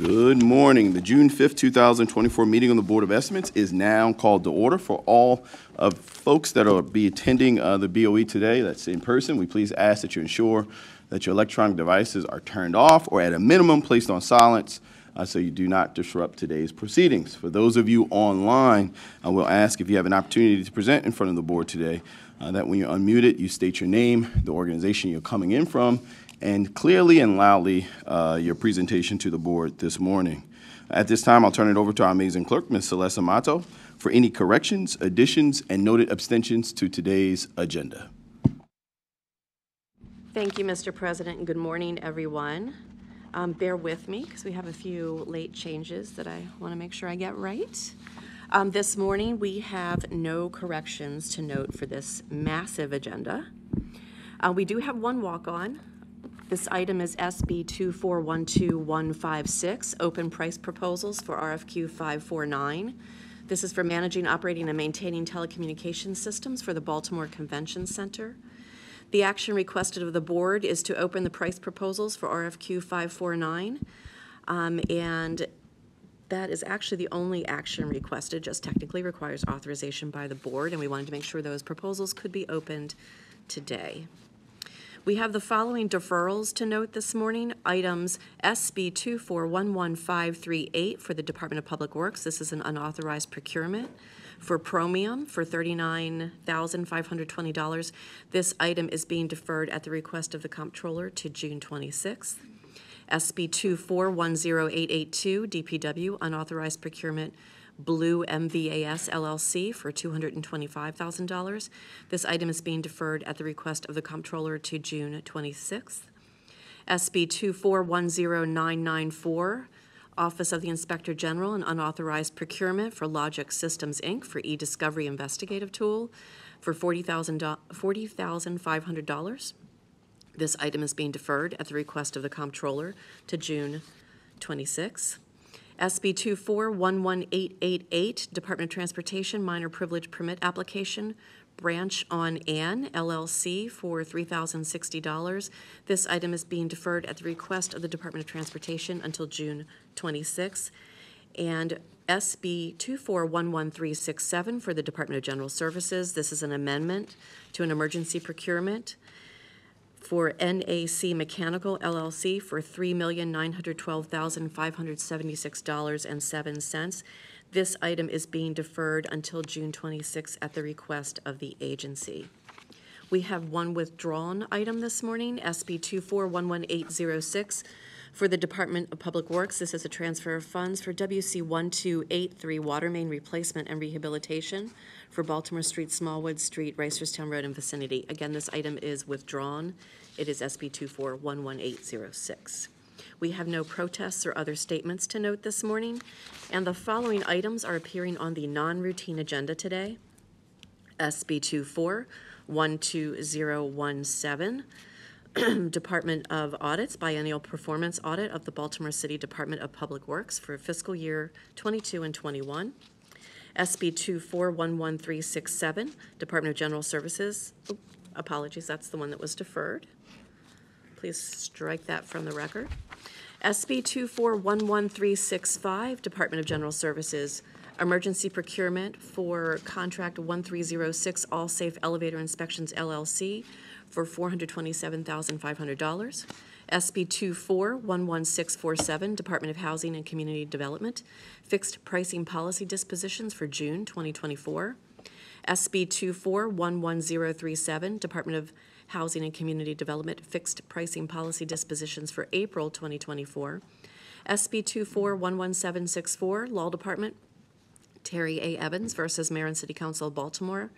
Good morning. The June 5th, 2024 meeting of the Board of Estimates is now called to order. For all of folks that will be attending the BOE today, that's in person, we please ask that you ensure that your electronic devices are turned off or at a minimum placed on silence so you do not disrupt today's proceedings. For those of you online, I will ask if you have an opportunity to present in front of the board today, that when you're unmuted, you state your name, the organization you're coming in from, and clearly and loudly your presentation to the board this morning. At this time, I'll turn it over to our amazing clerk, Ms. Celeste Amato, for any corrections, additions, and noted abstentions to today's agenda. Thank you, Mr. President, and good morning, everyone. Bear with me because we have a few late changes that I want to make sure I get right. This morning, we have no corrections to note for this massive agenda. We do have one walk-on. This item is SB 2412156, open price proposals for RFQ 549. This is for managing, operating, and maintaining telecommunications systems for the Baltimore Convention Center. The action requested of the board is to open the price proposals for RFQ 549, and that is actually the only action requested, just technically requires authorization by the board, and we wanted to make sure those proposals could be opened today. We have the following deferrals to note this morning. Items SB 2411538 for the Department of Public Works. This is an unauthorized procurement for Promium for $39,520. This item is being deferred at the request of the comptroller to June 26th. SB 2410882 DPW unauthorized procurement Blue MVAS LLC for $225,000. This item is being deferred at the request of the comptroller to June 26th. SB 2410994, Office of the Inspector General, an unauthorized procurement for Logic Systems, Inc. for e-discovery investigative tool for $40,500. This item is being deferred at the request of the comptroller to June 26th. SB 2411888, Department of Transportation Minor Privilege Permit Application, Branch on Ann, LLC for $3,060. This item is being deferred at the request of the Department of Transportation until June 26th. And SB 2411367 for the Department of General Services. This is an amendment to an emergency procurement for NAC Mechanical LLC for $3,912,576.07. This item is being deferred until June 26th at the request of the agency. We have one withdrawn item this morning, SB 2411806 for the Department of Public Works. This is a transfer of funds for WC 1283 water main replacement and rehabilitation for Baltimore Street, Smallwood Street, Reisterstown Road, and vicinity. Again, this item is withdrawn. It is SB 2411806. We have no protests or other statements to note this morning, and the following items are appearing on the non-routine agenda today. SB 2412017, Department of Audits, Biennial Performance Audit of the Baltimore City Department of Public Works for fiscal year 22 and 21. SB 2411367, Department of General Services. Apologies, that's the one that was deferred. Please strike that from the record. SB 2411365, Department of General Services, emergency procurement for contract 1306 All Safe Elevator Inspections LLC for $427,500. SB 2411647, Department of Housing and Community Development, fixed pricing policy dispositions for June 2024. SB 2411037, Department of Housing and Community Development, fixed pricing policy dispositions for April 2024. SB 2411764, Law Department, Terry A. Evans versus Mayor and City Council of Baltimore,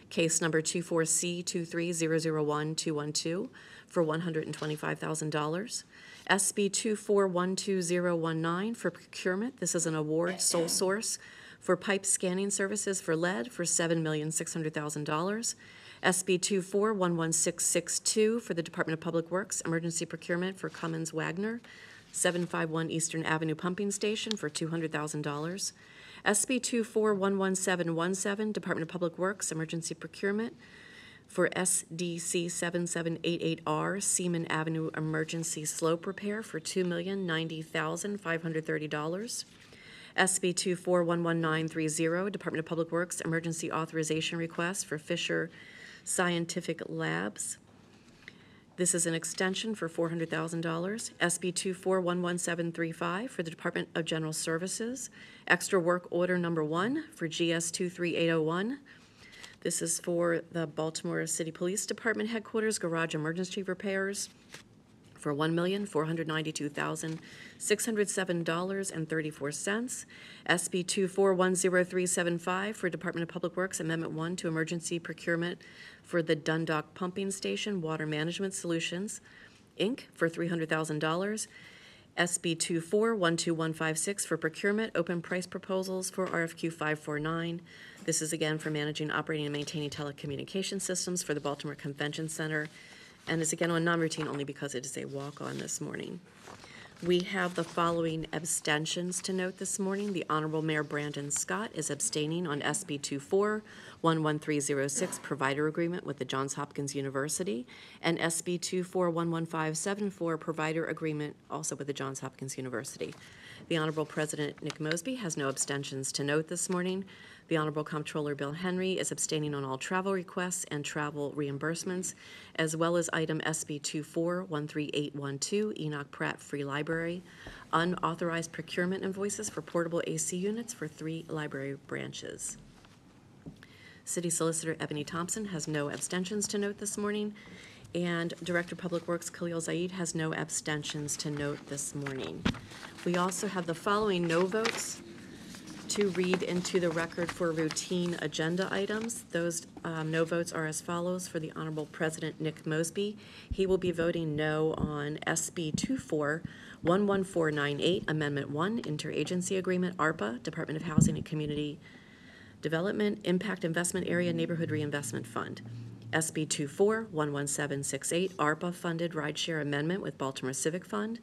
case number 24C23001-212 for $125,000. SB 2412019 for procurement. This is an award sole source for pipe scanning services for lead for $7,600,000. SB 2411662 for the Department of Public Works, emergency procurement for Cummins Wagner, 751 Eastern Avenue Pumping Station for $200,000. SB 2411717, Department of Public Works, emergency procurement For SDC 7788R Seaman Avenue Emergency Slope Repair for $2,090,530. SB 2411930, Department of Public Works Emergency Authorization Request for Fisher Scientific Labs. This is an extension for $400,000. SB 2411735 for the Department of General Services. Extra work order number 1 for GS 23801. This is for the Baltimore City Police Department Headquarters Garage Emergency Repairs for $1,492,607.34. SB 2410375 for Department of Public Works Amendment 1 to Emergency Procurement for the Dundalk Pumping Station Water Management Solutions, Inc. for $300,000. SB 2412156 for procurement, open price proposals for RFQ 549. This is again for managing, operating, and maintaining telecommunication systems for the Baltimore Convention Center, and is again on non-routine only because it is a walk-on this morning. We have the following abstentions to note this morning. The Honorable Mayor Brandon Scott is abstaining on SB 2411306, provider agreement with the Johns Hopkins University, and SB 2411574, provider agreement also with the Johns Hopkins University. The Honorable President Nick Mosby has no abstentions to note this morning. The Honorable Comptroller Bill Henry is abstaining on all travel requests and travel reimbursements, as well as item SB 2413812, Enoch Pratt Free Library, unauthorized procurement invoices for portable AC units for 3 library branches. City Solicitor Ebony Thompson has no abstentions to note this morning, and Director of Public Works Khalil Zaid has no abstentions to note this morning. We also have the following no votes to read into the record for routine agenda items. Those no votes are as follows. For the Honorable President Nick Mosby, he will be voting no on SB 2411498, Amendment 1, Interagency Agreement, ARPA, Department of Housing and Community Development, Impact Investment Area Neighborhood Reinvestment Fund. SB 2411768, ARPA-funded rideshare amendment with Baltimore Civic Fund.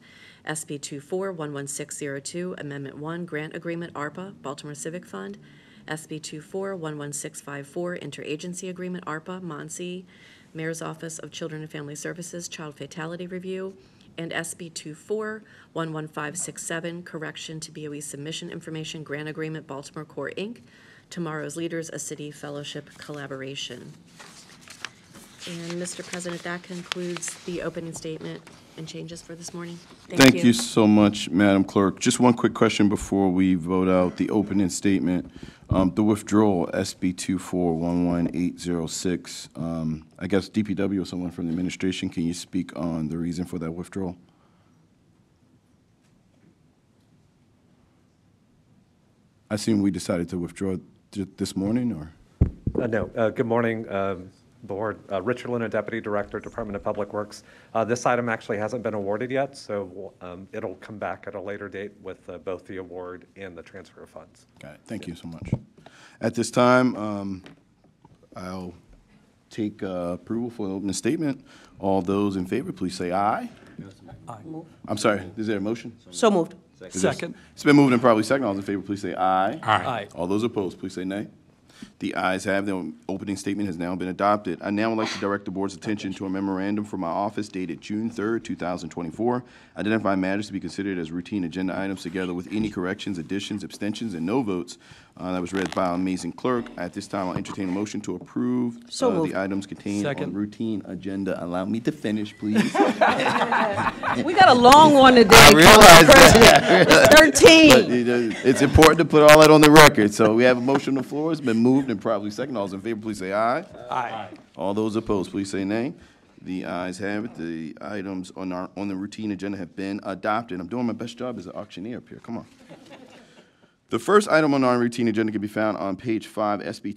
SB 2411602, Amendment 1, Grant Agreement, ARPA, Baltimore Civic Fund. SB 2411654, Interagency Agreement, ARPA, MONSE, Mayor's Office of Children and Family Services, Child Fatality Review. And SB 2411567, Correction to BOE Submission Information, Grant Agreement, Baltimore Core, Inc., Tomorrow's Leaders, a City Fellowship Collaboration. And Mr. President, that concludes the opening statement and changes for this morning. Thank you so much, Madam Clerk. Just one quick question before we vote out the opening statement. The withdrawal, SB 2411806, I guess DPW or someone from the administration, can you speak on the reason for that withdrawal? I assume we decided to withdraw this morning, or? No. Good morning, Board. Richard Luna, Deputy Director, Department of Public Works. This item actually hasn't been awarded yet, so it'll come back at a later date with both the award and the transfer of funds. Got it. Thank you so much. At this time, I'll take approval for the opening statement. All those in favor, please say aye. Aye. I'm sorry, is there a motion? So moved. Is there- Second. It's been moved and probably second. All those in favor, please say aye. Aye. All those opposed, please say nay. The ayes have. The opening statement has now been adopted. I now would like to direct the board's attention to a memorandum from my office dated June 3rd, 2024, identifying matters to be considered as routine agenda items together with any corrections, additions, abstentions, and no votes. That was read by our amazing clerk. At this time, I'll entertain a motion to approve So moved. the items contained on Second. routine agenda. Allow me to finish, please. We got a long one today. I realize that. It's But 13. it's important to put all that on the record. So we have a motion on the floor. It's been moved and probably second. All those in favor, please say aye. Aye. All those opposed, please say nay. The ayes have it. The items on the routine agenda have been adopted. I'm doing my best job as an auctioneer up here. Come on. The first item on our routine agenda can be found on page 5, SB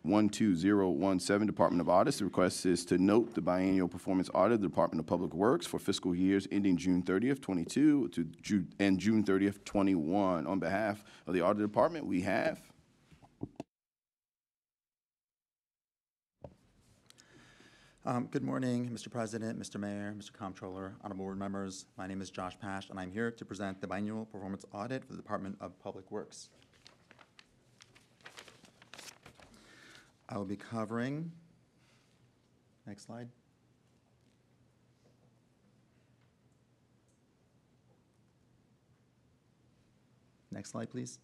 2412017, Department of Audits. The request is to note the biennial performance audit of the Department of Public Works for fiscal years ending June 30th, 22 and June 30th, 21. On behalf of the Audit Department, we have Good morning, Mr. President, Mr. Mayor, Mr. Comptroller, honorable board members. My name is Josh Pash, and I'm here to present the biannual performance audit for the Department of Public Works. I will be covering Next slide. Next slide, please.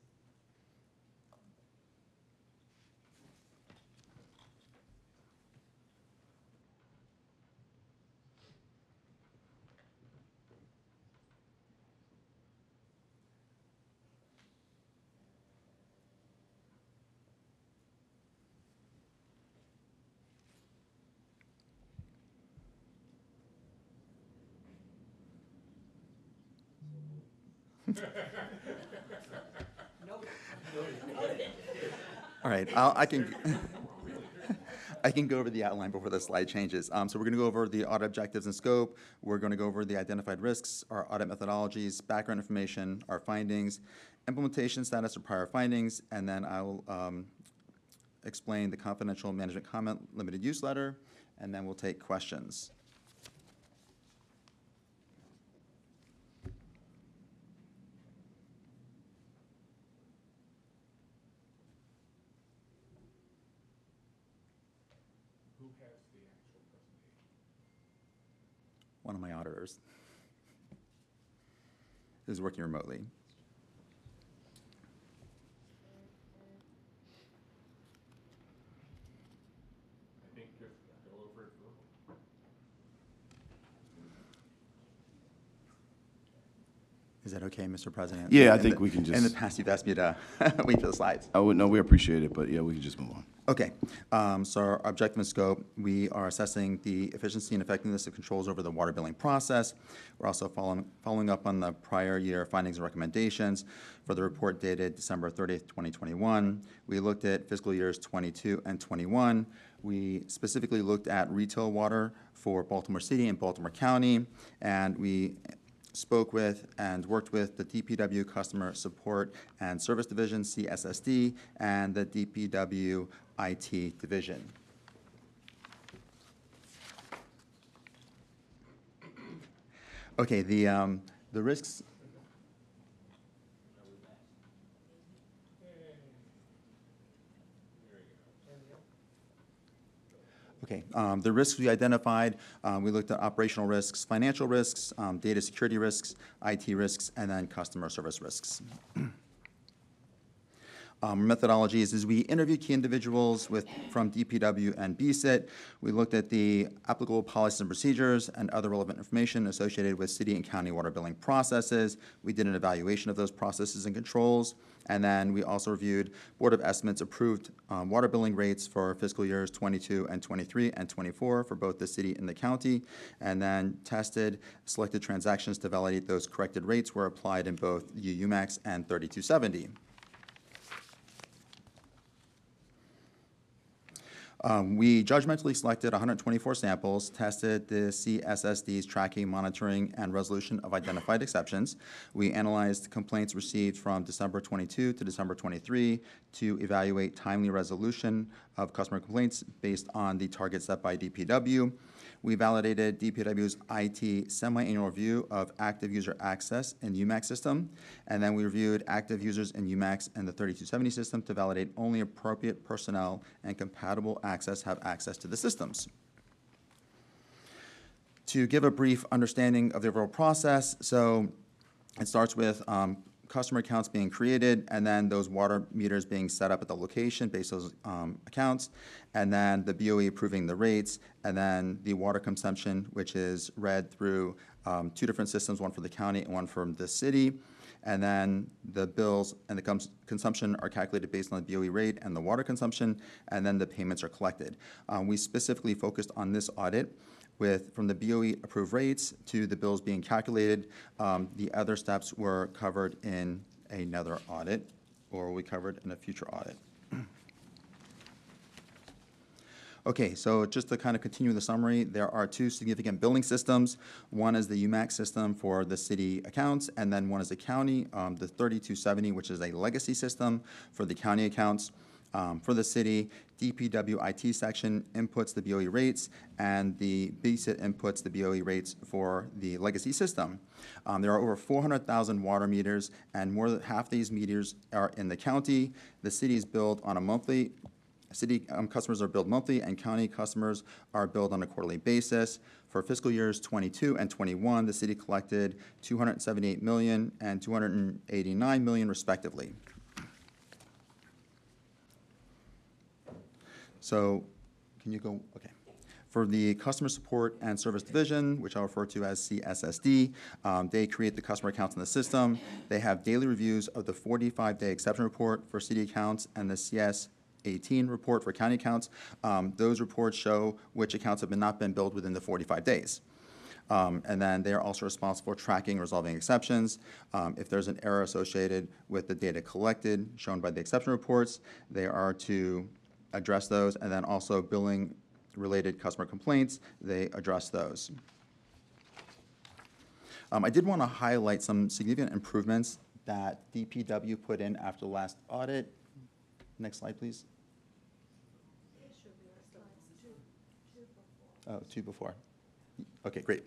All right, I can, I can go over the outline before the slide changes. So we're going to go over the audit objectives and scope. We're going to go over the identified risks, our audit methodologies, background information, our findings, implementation status or prior findings, and then I will explain the confidential management comment limited use letter, and then we'll take questions. One of my auditors who's working remotely. I think just go over it verbal. Is that okay, Mr. President? Yeah, I In think the- we can In the just- past, you've asked me to wait for the slides. I would, no, we appreciate it, but yeah, we can just move on. Okay, so our objective and scope, we are assessing the efficiency and effectiveness of controls over the water billing process. We're also following up on the prior year findings and recommendations for the report dated December 30th, 2021. We looked at fiscal years 22 and 21. We specifically looked at retail water for Baltimore City and Baltimore County, and we spoke with and worked with the DPW Customer Support and Service Division, CSSD, and the DPW IT Division. Okay, the risks. Okay, the risks we identified, we looked at operational risks, financial risks, data security risks, IT risks, and then customer service risks. Methodologies is we interviewed key individuals from DPW and BSIT. We looked at the applicable policies and procedures and other relevant information associated with city and county water billing processes. We did an evaluation of those processes and controls. And then we also reviewed Board of Estimates approved water billing rates for fiscal years 22 and 23 and 24 for both the city and the county, and then tested selected transactions to validate those corrected rates were applied in both UMAX and 3270. We judgmentally selected 124 samples, tested the CSSD's tracking, monitoring, and resolution of identified exceptions. We analyzed complaints received from December 22 to December 23 to evaluate timely resolution of customer complaints based on the targets set by DPW. We validated DPW's IT semi-annual review of active user access in UMAX system, and then we reviewed active users in UMAX and the 3270 system to validate only appropriate personnel and compatible access have access to the systems. To give a brief understanding of the overall process, so it starts with customer accounts being created, and then those water meters being set up at the location based on those accounts, and then the BOE approving the rates, and then the water consumption, which is read through two different systems, one for the county and one from the city. And then the bills and the consumption are calculated based on the BOE rate and the water consumption, and then the payments are collected. We specifically focused on this audit from the BOE approved rates to the bills being calculated. The other steps were covered in another audit, or we covered in a future audit. Okay, so just to kind of continue the summary, there are two significant billing systems. One is the UMAX system for the city accounts, and then one is the county, the 3270, which is a legacy system for the county accounts. For the city, DPW IT section inputs the BOE rates, and the BSIT inputs the BOE rates for the legacy system. There are over 400,000 water meters, and more than half these meters are in the county. The city is billed on a monthly City customers are billed monthly, and county customers are billed on a quarterly basis. For fiscal years 22 and 21, the city collected $278 million and $289 million respectively. So, can you go, okay. For the Customer Support and Service Division, which I'll refer to as CSSD, they create the customer accounts in the system. They have daily reviews of the 45-day exception report for city accounts and the CS18 report for county accounts. Those reports show which accounts have not been billed within the 45 days. And then they are also responsible for tracking and resolving exceptions. If there's an error associated with the data collected, shown by the exception reports, they are to address those, and then also billing related customer complaints, they address those. I did want to highlight some significant improvements that DPW put in after the last audit. Next slide, please. Oh, two before. Okay, great.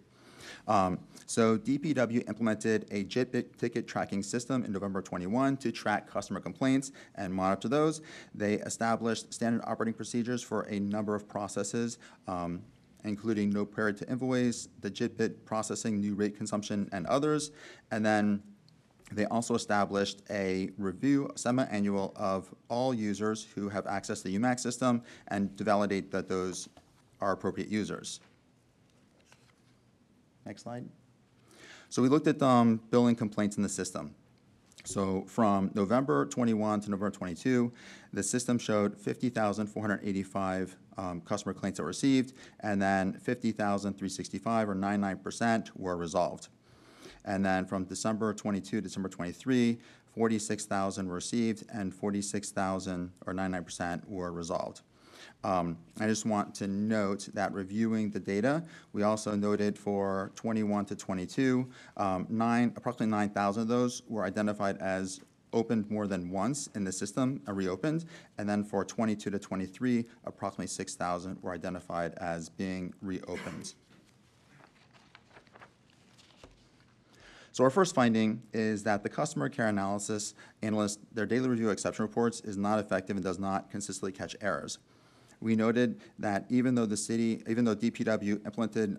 So DPW implemented a JIT ticket tracking system in November 21 to track customer complaints and monitor those. They established standard operating procedures for a number of processes, including no period to invoice, the JIT processing, new rate consumption, and others. And then they also established a review semi-annual of all users who have access to the UMAX system and to validate that those are appropriate users. Next slide. So we looked at billing complaints in the system. So from November 21 to November 22, the system showed 50,485 customer complaints that were received, and then 50,365, or 99%, were resolved. And then from December 22 to December 23, 46,000 were received, and 46,000, or 99%, were resolved. I just want to note that reviewing the data, we also noted for 21 to 22, approximately 9,000 of those were identified as opened more than once in the system and reopened. And then for 22 to 23, approximately 6,000 were identified as being reopened. So our first finding is that the customer care analysis analyst, their daily review of exception reports is not effective and does not consistently catch errors. We noted that even though DPW implemented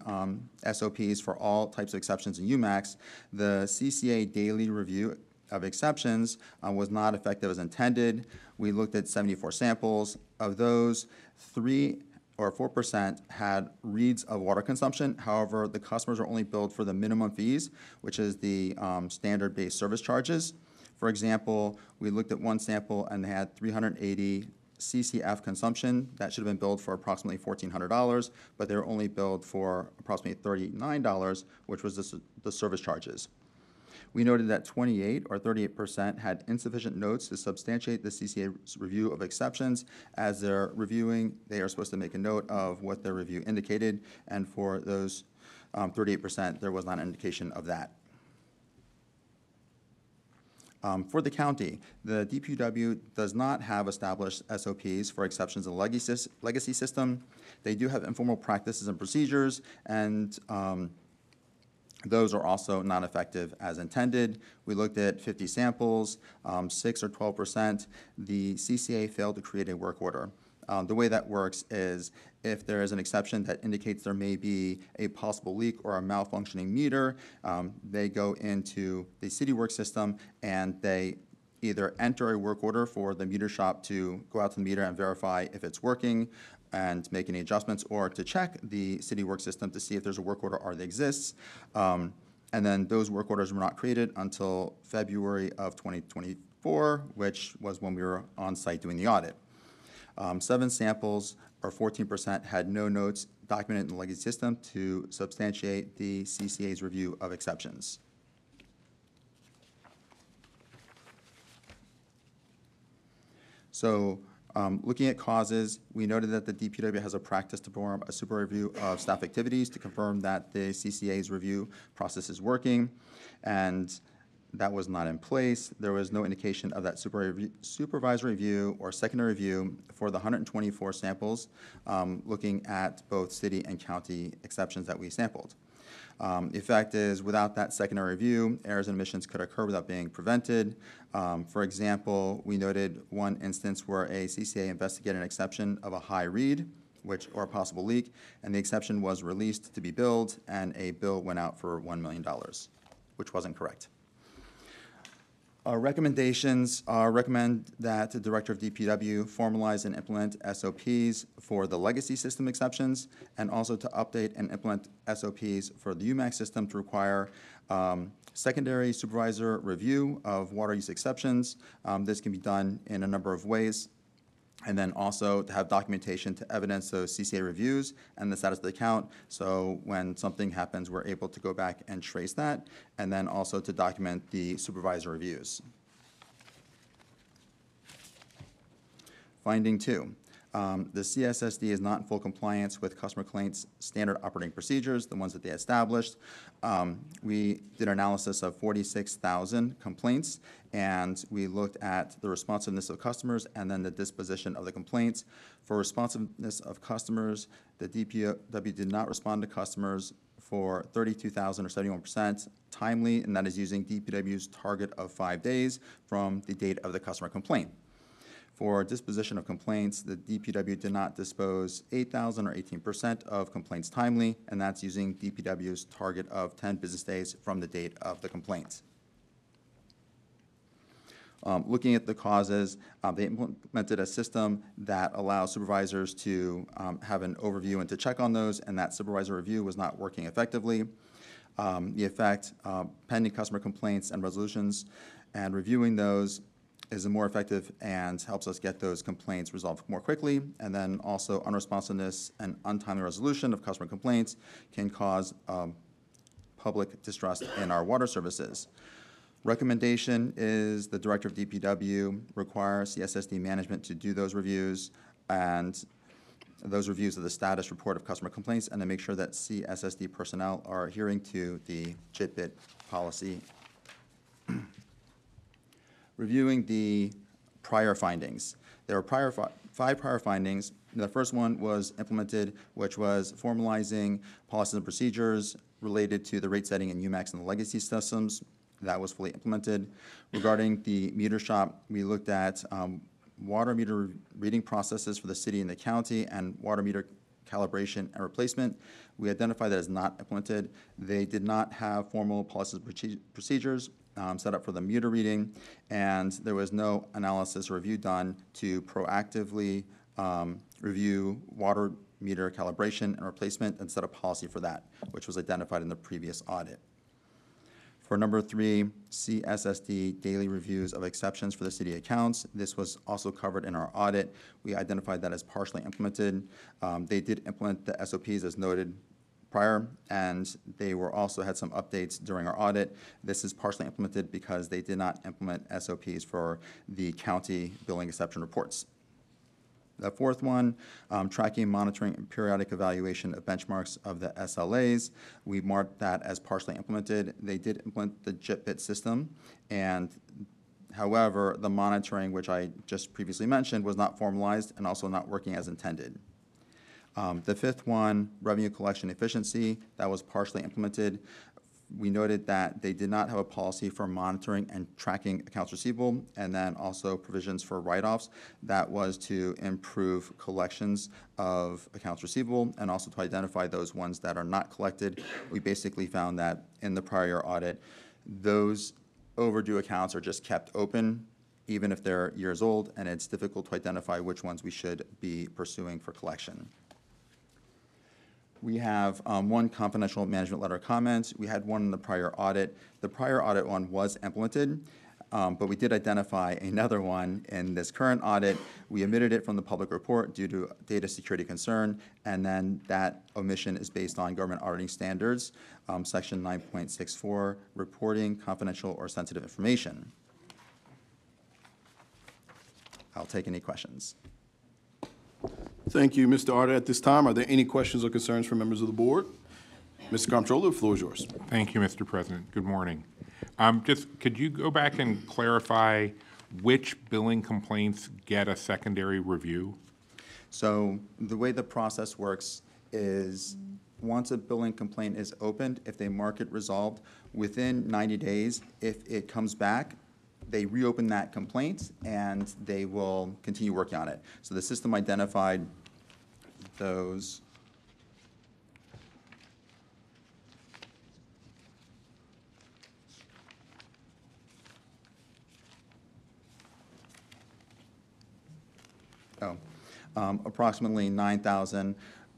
SOPs for all types of exceptions in UMAX, the CCA daily review of exceptions was not effective as intended. We looked at 74 samples. Of those, 3 or 4% had reads of water consumption. However, the customers are only billed for the minimum fees, which is the standard-based service charges. For example, we looked at one sample and they had 380 CCF consumption. That should have been billed for approximately $1,400, but they were only billed for approximately $39, which was the service charges. We noted that 28 or 38% had insufficient notes to substantiate the CCA's review of exceptions. As they're reviewing, they are supposed to make a note of what their review indicated, and for those 38%, there was not an indication of that. For the county, the DPW does not have established SOPs for exceptions in the legacy system. They do have informal practices and procedures, and those are also not effective as intended. We looked at 50 samples, 6 or 12%. The CCA failed to create a work order. The way that works is if there is an exception that indicates there may be a possible leak or a malfunctioning meter, they go into the CityWorks system and they either enter a work order for the meter shop to go out to the meter and verify if it's working and make any adjustments, or to check the CityWorks system to see if there's a work order already exists. And then those work orders were not created until February of 2024, which was when we were on site doing the audit. 7 samples, or 14%, had no notes documented in the legacy system to substantiate the CCA's review of exceptions. So, looking at causes, we noted that the DPW has a practice to perform a super review of staff activities to confirm that the CCA's review process is working, and that was not in place. There was no indication of that supervisory review or secondary review for the 124 samples, looking at both city and county exceptions that we sampled. The effect is, without that secondary review, errors and omissions could occur without being prevented. For example, we noted one instance where a CCA investigated an exception of a high read, or a possible leak, and the exception was released to be billed, and a bill went out for $1 million, which wasn't correct. Our recommendations recommend that the Director of DPW formalize and implement SOPs for the legacy system exceptions, and also to update and implement SOPs for the UMAX system to require secondary supervisor review of water use exceptions. This can be done in a number of ways. And then also to have documentation to evidence those CCA reviews and the status of the account. So when something happens, we're able to go back and trace that. And then also to document the supervisor reviews. Finding 2. The CSSD is not in full compliance with customer complaints standard operating procedures, the ones that they established. We did an analysis of 46,000 complaints, and we looked at the responsiveness of customers and then the disposition of the complaints. For responsiveness of customers, the DPW did not respond to customers for 32,000 or 71% timely, and that is using DPW's target of 5 days from the date of the customer complaint. For disposition of complaints, the DPW did not dispose 8,000 or 18% of complaints timely, and that's using DPW's target of 10 business days from the date of the complaint. Looking at the causes, they implemented a system that allows supervisors to have an overview and to check on those, and that supervisor review was not working effectively. The effect, pending customer complaints and resolutions, and reviewing those is more effective and helps us get those complaints resolved more quickly. And then also unresponsiveness and untimely resolution of customer complaints can cause public distrust in our water services. Recommendation is the Director of DPW requires CSSD management to do those reviews, and those reviews of the status report of customer complaints, and to make sure that CSSD personnel are adhering to the JITBIT policy. Reviewing the prior findings. There were 5 prior findings. The first one was implemented, which was formalizing policies and procedures related to the rate setting in UMAX and the legacy systems. That was fully implemented. Regarding the meter shop, we looked at water meter reading processes for the city and the county and water meter calibration and replacement. We identified that as not implemented. They did not have formal policies and procedures set up for the meter reading, and there was no analysis or review done to proactively review water meter calibration and replacement and set a policy for that, which was identified in the previous audit. For number 3, CSSD daily reviews of exceptions for the city accounts. This was also covered in our audit. We identified that as partially implemented. They did implement the SOPs as noted prior, and they were also had some updates during our audit. This is partially implemented because they did not implement SOPs for the county billing exception reports. The fourth one, tracking, monitoring, and periodic evaluation of benchmarks of the SLAs. We marked that as partially implemented. They did implement the JITBIT system, and however, the monitoring, which I just previously mentioned, was not formalized and also not working as intended. The fifth one, revenue collection efficiency, that was partially implemented. We noted that they did not have a policy for monitoring and tracking accounts receivable, and then also provisions for write-offs. That was to improve collections of accounts receivable and also to identify those ones that are not collected. We basically found that in the prior year audit, those overdue accounts are just kept open, even if they're years old, and it's difficult to identify which ones we should be pursuing for collection. We have one confidential management letter comment. We had one in the prior audit. The prior audit one was implemented, but we did identify another one in this current audit. We omitted it from the public report due to data security concern, and then that omission is based on government auditing standards, section 9.64, reporting confidential or sensitive information. I'll take any questions. Thank you, Mr. Arda. At this time, are there any questions or concerns from members of the board? Mr. Comptroller, the floor is yours. Thank you, Mr. President. Good morning. Just could you go back and clarify which billing complaints get a secondary review? So the way the process works is once a billing complaint is opened, if they mark it resolved, within 90 days, if it comes back, they reopen that complaint and they will continue working on it. So the system identified those. Approximately 9,000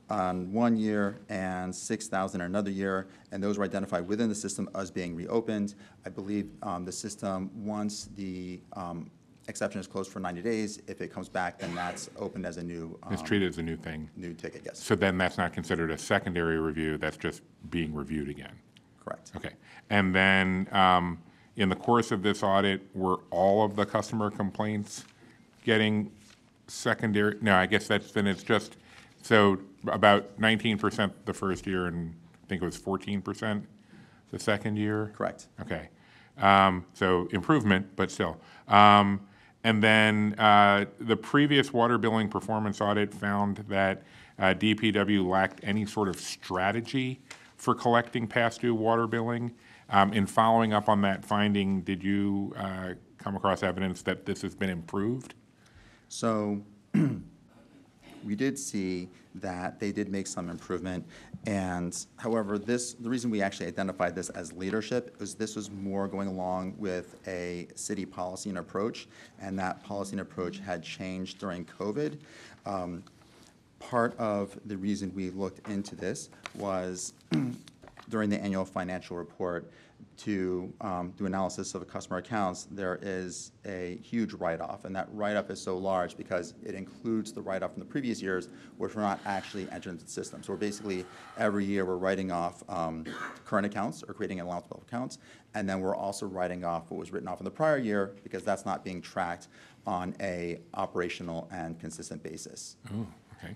on 1 year and 6,000 another year, and those were identified within the system as being reopened. I believe the system, once the exception is closed for 90 days, if it comes back, then that's opened as a new, It's treated as a new thing. new ticket, yes. So then that's not considered a secondary review, that's just being reviewed again? Correct. Okay. And then, in the course of this audit, were all of the customer complaints getting secondary? No, I guess then it's just, so about 19% the first year, and I think it was 14% the second year? Correct. Okay. So improvement, but still. And then the previous water billing performance audit found that DPW lacked any sort of strategy for collecting past due water billing. In following up on that finding, did you come across evidence that this has been improved? So we did see that they did make some improvement, and however, the reason we actually identified this as leadership is this was more going along with a city policy and approach, and that policy and approach had changed during COVID. Part of the reason we looked into this was during the annual financial report to do analysis of the customer accounts, there is a huge write-off, and that write-off is so large because it includes the write-off from the previous years, which were not actually entered into the system. So we're basically, every year, we're writing off current accounts or creating allowance of accounts, and then we're also writing off what was written off in the prior year because that's not being tracked on a operational and consistent basis. Oh, okay.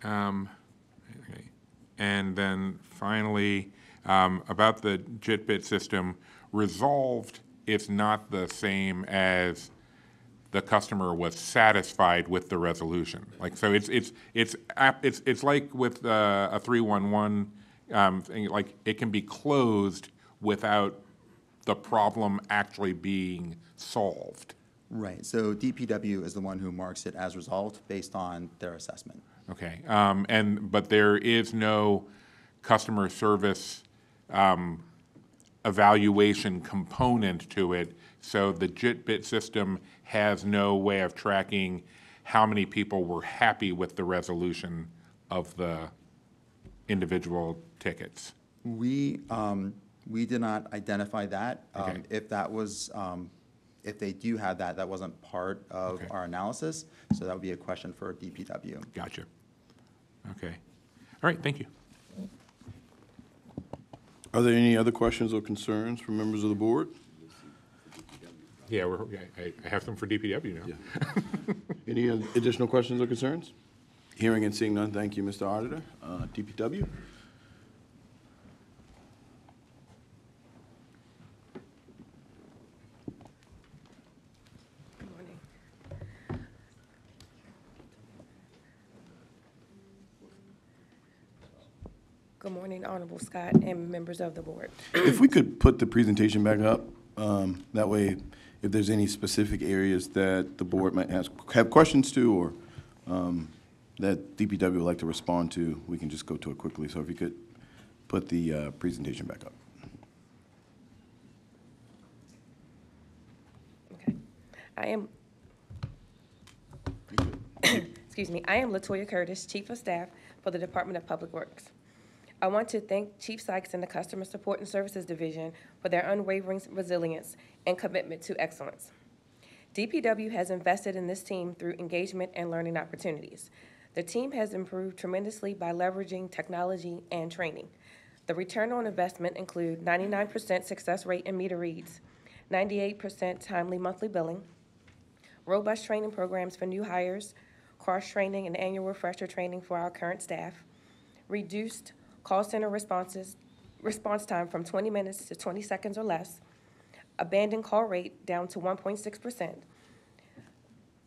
Okay. And then finally, about the JITBIT system, resolved is not the same as the customer was satisfied with the resolution. Like, so it's like with a 311 thing, like it can be closed without the problem actually being solved. Right, so DPW is the one who marks it as resolved based on their assessment. Okay, but there is no customer service evaluation component to it, so the JITBIT system has no way of tracking how many people were happy with the resolution of the individual tickets. We did not identify that. Okay. If that was, if they do have that, that wasn't part of Okay. our analysis, so that would be a question for DPW. Gotcha. Okay. All right, thank you. Are there any other questions or concerns from members of the board? Yeah, I have some for DPW now. Any additional questions or concerns? Hearing and seeing none, thank you, Mr. Auditor. DPW? Good morning. Good morning, Honorable Scott and members of the board. If we could put the presentation back up, that way, if there's any specific areas that the board might have questions to, or that DPW would like to respond to, we can just go to it quickly. So if you could put the presentation back up. Okay. Excuse me, I am Latoya Curtis, Chief of Staff for the Department of Public Works. I want to thank Chief Sykes and the Customer Support and Services Division for their unwavering resilience and commitment to excellence. DPW has invested in this team through engagement and learning opportunities. The team has improved tremendously by leveraging technology and training. The return on investment include 99% success rate in meter reads, 98% timely monthly billing, robust training programs for new hires, cross-training and annual refresher training for our current staff, reduced call center response time from 20 minutes to 20 seconds or less, abandoned call rate down to 1.6%,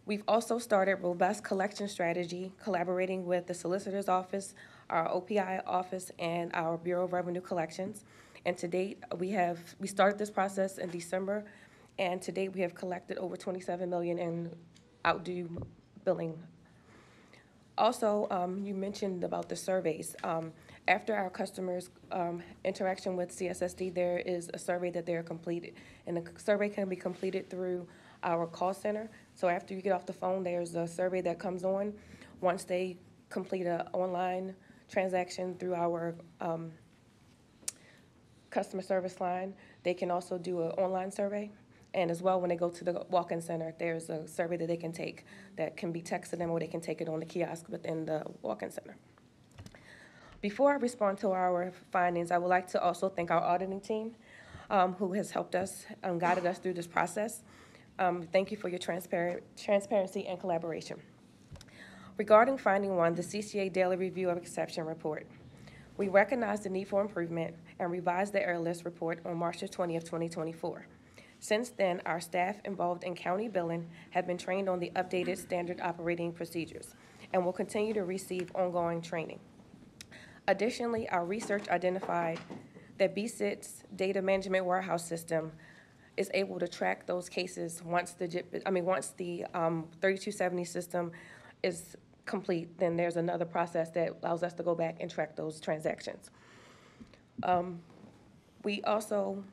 We've also started robust collection strategy, collaborating with the Solicitor's Office, our OPI office, and our Bureau of Revenue Collections. And to date, we started this process in December, and to date, we have collected over $27 million in outdue billing. Also, you mentioned about the surveys. After our customers' interaction with CSSD, there is a survey that they're completed, and the survey can be completed through our call center. So after you get off the phone, there's a survey that comes on. Once they complete an online transaction through our customer service line, they can also do an online survey. And as well, when they go to the walk-in center, there's a survey that they can take that can be texted them, or they can take it on the kiosk within the walk-in center. Before I respond to our findings, I would like to also thank our auditing team who has helped us and guided us through this process. Thank you for your transparency and collaboration. Regarding finding 1, the CCA Daily Review of Exception Report, we recognize the need for improvement and revised the error list report on March 20th, 2024. Since then, our staff involved in county billing have been trained on the updated standard operating procedures and will continue to receive ongoing training. Additionally, our research identified that BSIT's data management warehouse system is able to track those cases once the 3270 system is complete. Then there's another process that allows us to go back and track those transactions. We also,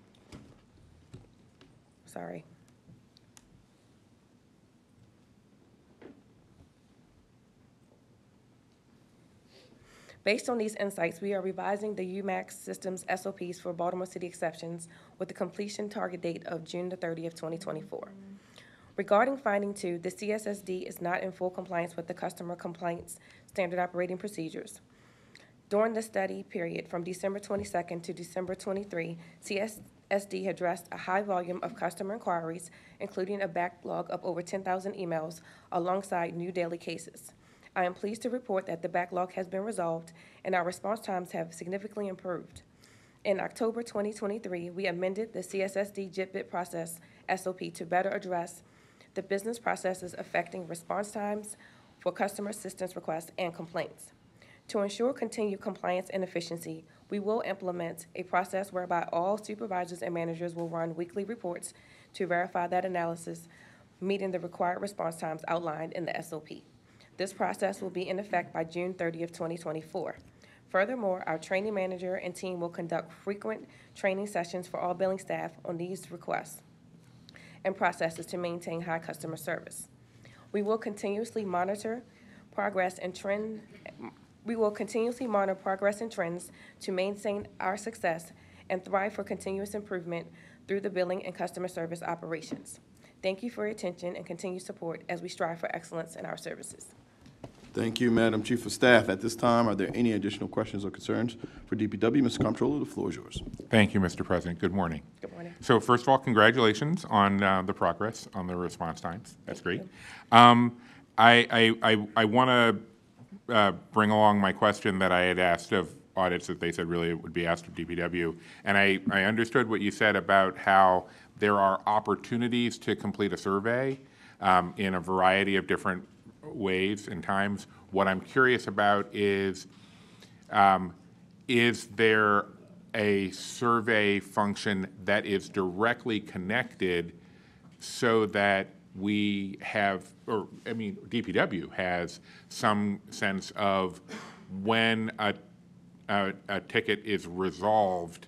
Based on these insights, we are revising the UMAX system's SOPs for Baltimore City exceptions with the completion target date of June 30th, 2024. Regarding finding 2, the CSSD is not in full compliance with the customer complaints standard operating procedures. During the study period from December 22nd to December 23, CSSD addressed a high volume of customer inquiries, including a backlog of over 10,000 emails alongside new daily cases. I am pleased to report that the backlog has been resolved and our response times have significantly improved. In October 2023, we amended the CSSD JITBIT process SOP to better address the business processes affecting response times for customer assistance requests and complaints. To ensure continued compliance and efficiency, we will implement a process whereby all supervisors and managers will run weekly reports to verify that analysis meeting the required response times outlined in the SOP. This process will be in effect by June 30th, 2024. Furthermore, our training manager and team will conduct frequent training sessions for all billing staff on these requests and processes to maintain high customer service. We will continuously monitor progress and trends to maintain our success and thrive for continuous improvement through the billing and customer service operations. Thank you for your attention and continued support as we strive for excellence in our services. Thank you, Madam Chief of Staff. At this time, are there any additional questions or concerns for DPW? Mr. Comptroller, the floor is yours. Thank you, Mr. President. Good morning. Good morning. So first of all, congratulations on the progress on the response times. That's great. I want to bring along my question that I had asked of audits that they said really it would be asked of DPW. And I understood what you said about how there are opportunities to complete a survey in a variety of different ways and times. What I'm curious about is there a survey function that is directly connected so that we have, or I mean, DPW has some sense of when a ticket is resolved,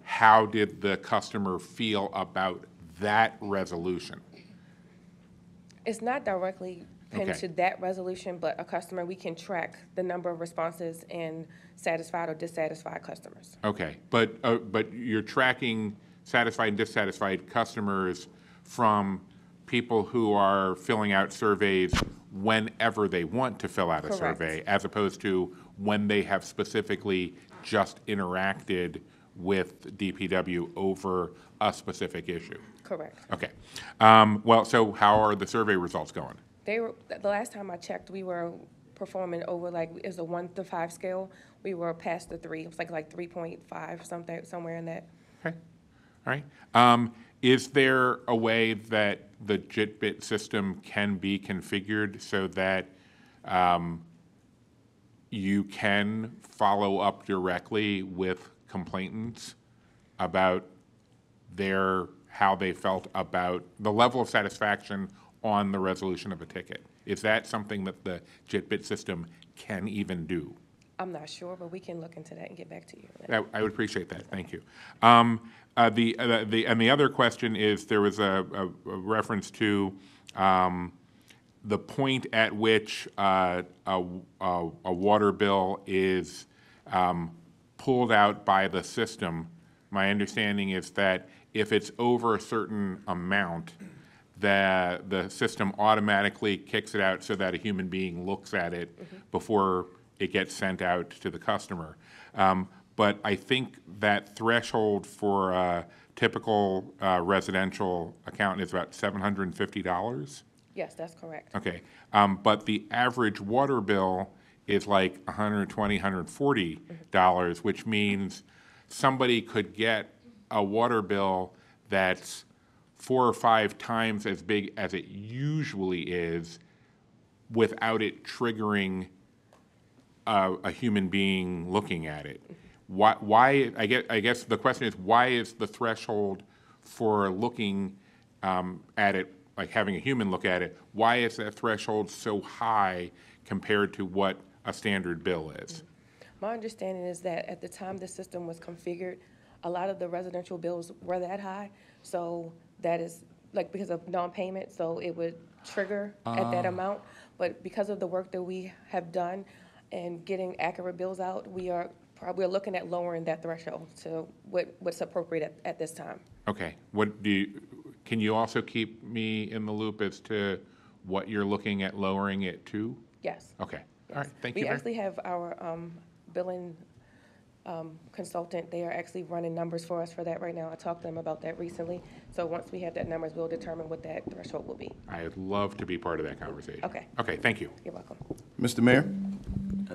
how did the customer feel about that resolution? It's not directly pinned Okay. to that resolution, but a customer, we can track the number of responses and satisfied or dissatisfied customers. Okay, but you're tracking satisfied and dissatisfied customers from people who are filling out surveys whenever they want to fill out a Correct. survey, as opposed to when they have specifically just interacted with DPW over a specific issue. Correct. Okay. Well, so how are the survey results going? The last time I checked, we were performing over, like, it was a 1 to 5 scale. We were past the 3. It was like 3.5, something, somewhere in that. Okay, all right. Is there a way that the JITBIT system can be configured so that you can follow up directly with complainants about how they felt about the level of satisfaction on the resolution of a ticket? Is that something that the JITBIT system can even do? I'm not sure, but we can look into that and get back to you. I would appreciate that. Thank you. And the other question is, there was a reference to the point at which a water bill is pulled out by the system. My understanding is that if it's over a certain amount, the system automatically kicks it out so that a human being looks at it before it gets sent out to the customer. But I think that threshold for a typical residential account is about $750. Yes, that's correct. Okay, but the average water bill is like $120, $140, which means somebody could get a water bill that's 4 or 5 times as big as it usually is without it triggering a human being looking at it. Why? I guess the question is, why is the threshold for looking at it, like having a human look at it, why is that threshold so high compared to what a standard bill is? My understanding is that at the time the system was configured, a lot of the residential bills were that high. So that is like because of non-payment, so it would trigger at that amount. But because of the work that we have done and getting accurate bills out, we're looking at lowering that threshold to what's appropriate at this time. Okay. Can you also keep me in the loop as to what you're looking at lowering it to? Yes. Okay. Yes. All right. Thank you. We actually have our billing consultant. They are actually running numbers for us for that right now. I talked to them about that recently. So once we have that numbers, we'll determine what that threshold will be. I'd love to be part of that conversation. Okay. Okay. Thank you. You're welcome. Mr. Mayor?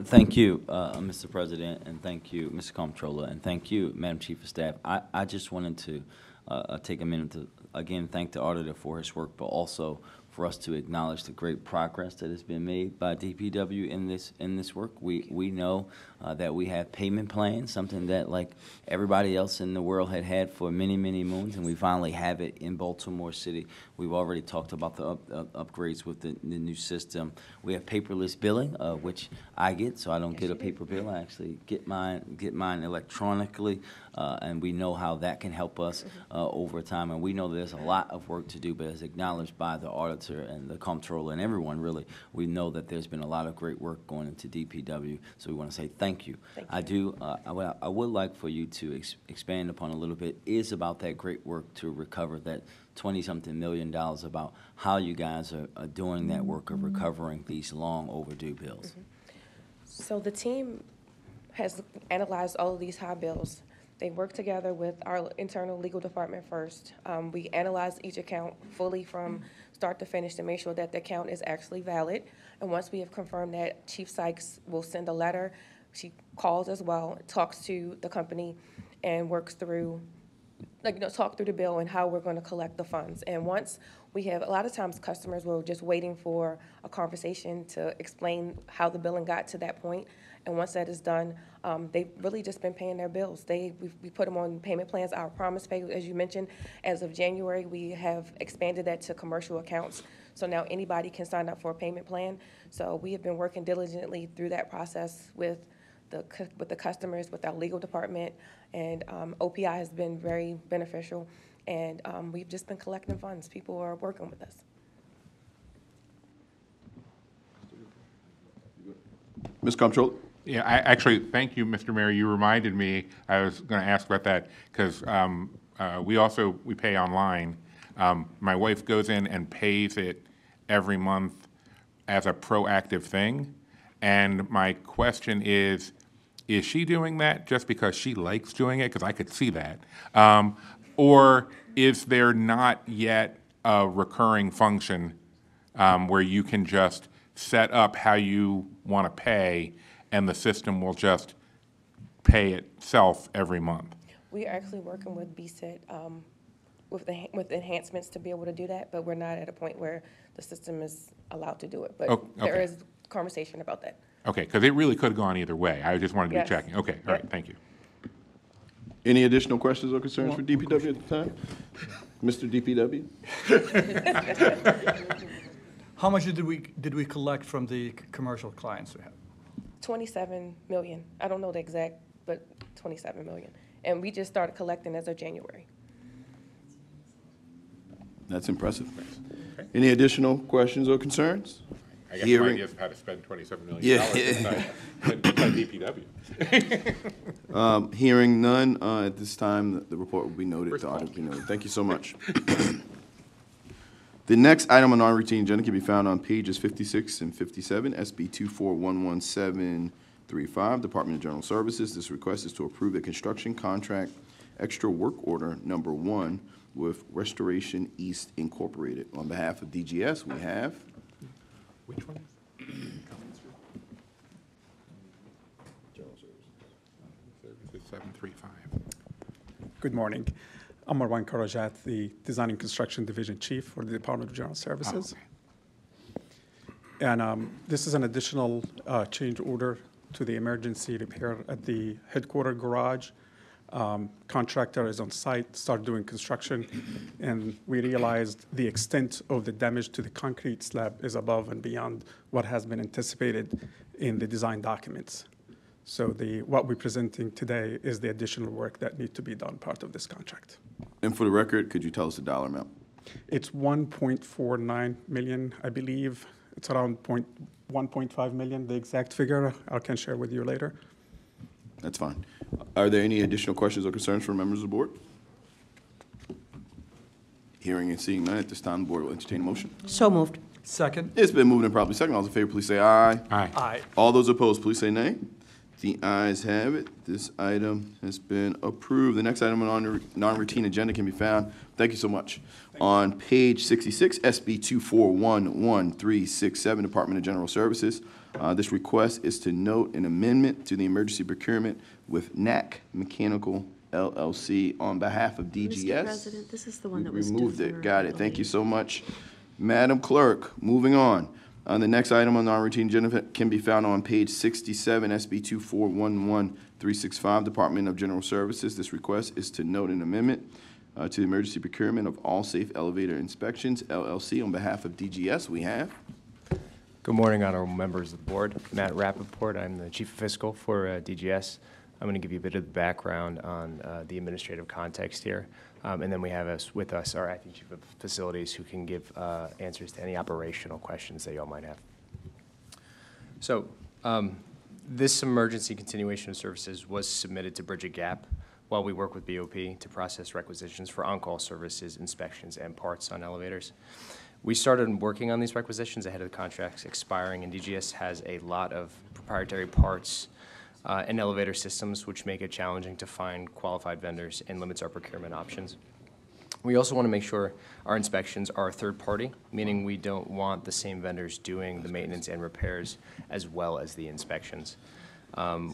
Thank you, Mr. President, and thank you, Mr. Comptroller, and thank you, Madam Chief of Staff. I just wanted to take a minute to, again, thank the auditor for his work, but also for us to acknowledge the great progress that has been made by DPW in this work. We know that we have payment plans, something that like everybody else in the world had for many, many moons, and we finally have it in Baltimore City. We've already talked about the upgrades with the new system. We have paperless billing, which I get, so I don't get a paper bill. I actually get mine electronically, and we know how that can help us over time. And we know there's a lot of work to do, but as acknowledged by the auditor and the comptroller and everyone, really, we know that there's been a lot of great work going into DPW. So we want to say thank you. Thank you. I would like for you to expand upon a little bit is about that great work to recover that 20-something million dollars, about how you guys are doing that work of recovering these long overdue bills. So the team has analyzed all of these high bills. They work together with our internal legal department first. We analyze each account fully from start to finish to make sure that the account is actually valid. And once we have confirmed that, Chief Sykes will send a letter. She calls as well, talks to the company, and works through, talk through the bill and how we're going to collect the funds. And once we have, a lot of times customers were just waiting for a conversation to explain how the billing got to that point. And once that is done, they've really just been paying their bills. We put them on payment plans. Our Promise Pay, as you mentioned, as of January, we have expanded that to commercial accounts. So now anybody can sign up for a payment plan. So we have been working diligently through that process with the customers, with our legal department, and OPI has been very beneficial. And we've just been collecting funds. People are working with us. Ms. Comptroller? Yeah, actually, thank you, Mr. Mayor. You reminded me, I was going to ask about that, because we pay online. My wife goes in and pays it every month as a proactive thing. And my question is she doing that just because she likes doing it? Because I could see that. Or is there not yet a recurring function where you can just set up how you want to pay and the system will just pay itself every month? We are actually working with BSIT with enhancements to be able to do that, but we're not at a point where the system is allowed to do it. But Oh, there okay. is conversation about that. Okay, because it really could have gone either way. I just wanted to be Yes. checking. Okay, all right, Yep. thank you. Any additional questions or concerns for DPW at the time? Mr. DPW? How much did we collect from the commercial clients we have? 27 million. I don't know the exact, but 27 million. And we just started collecting as of January. That's impressive. Any additional questions or concerns? I guess Hearing- mine is how to spend $27 million Yeah. inside DPW. Hearing none, at this time, the report will be noted, the audit will be noted. Thank you so much. The next item on non-routine agenda can be found on pages 56 and 57, SB 2411735, Department of General Services. This request is to approve a construction contract extra work order number 1 with Restoration East Incorporated. On behalf of DGS, we have Which one? Services 735. Good morning. I'm Marwan Karajat, the Design and Construction Division Chief for the Department of General Oh, Services. okay. And this is an additional change order to the emergency repair at the headquarter garage. Contractor is on site, started doing construction, and we realized the extent of the damage to the concrete slab is above and beyond what has been anticipated in the design documents. So what we're presenting today is the additional work that need to be done, part of this contract. and for the record, could you tell us the dollar amount? It's 1.49 million, I believe. It's around 1.5 million, the exact figure I can share with you later. That's fine. Are there any additional questions or concerns from members of the board? Hearing and seeing none, at this time, the board will entertain a motion. So moved. Second? It's been moved and properly second. All those in favor, please say aye. Aye. Aye. All those opposed, please say nay. The ayes have it. This item has been approved. The next item on the non-routine agenda can be found, thank you so much, on page 66, SB 2411367, Department of General Services. This request is to note an amendment to the emergency procurement with NAC Mechanical LLC on behalf of DGS. Mr. President, this is the one that was Removed it. deferred, Got I it. Thank you believe. so much. Madam Clerk, moving on. The next item on non-routine agenda can be found on page 67, SB 2411365, Department of General Services. This request is to note an amendment to the emergency procurement of All Safe Elevator Inspections LLC. On behalf of DGS, we have Good morning, honorable members of the board. Matt Rappaport, I'm the Chief of Fiscal for DGS. I'm going to give you a bit of the background on the administrative context here. And then we have with us our acting Chief of Facilities who can give answers to any operational questions that you all might have. So this emergency continuation of services was submitted to bridge a gap while we work with BOP to process requisitions for on-call services, inspections, and parts on elevators. We started working on these requisitions ahead of the contracts expiring, and DGS has a lot of proprietary parts and elevator systems, which make it challenging to find qualified vendors and limits our procurement options. We also want to make sure our inspections are third-party, meaning we don't want the same vendors doing the maintenance and repairs as well as the inspections.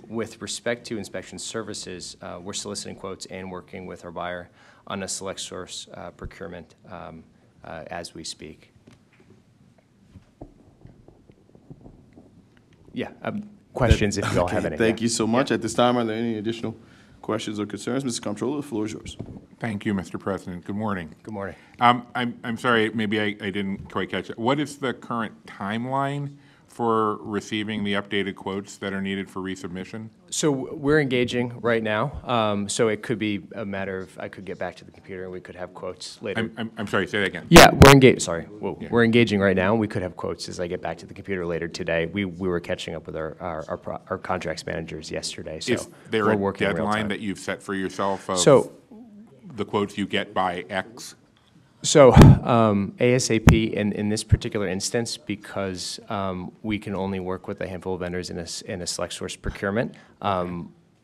With respect to inspection services, we're soliciting quotes and working with our buyer on a select source procurement as we speak. Yeah, questions if you all have any. Thank yeah. you so much. At this time, are there any additional questions or concerns? Mr. Comptroller, the floor is yours. Thank you, Mr. President. Good morning. Good morning. I'm sorry, maybe I didn't quite catch it. What is the current timeline for receiving the updated quotes that are needed for resubmission? So we're engaging right now. So it could be a matter of, I could get back to the computer and we could have quotes later. I'm sorry, say that again. Yeah, we're engaged, sorry. Whoa. Yeah. We're engaging right now. We could have quotes as I get back to the computer later today. We were catching up with our contracts managers yesterday, so Is there we're a working real deadline time. that you've set for yourself of So- the quotes you get by X? So ASAP in this particular instance, because we can only work with a handful of vendors in a select source procurement,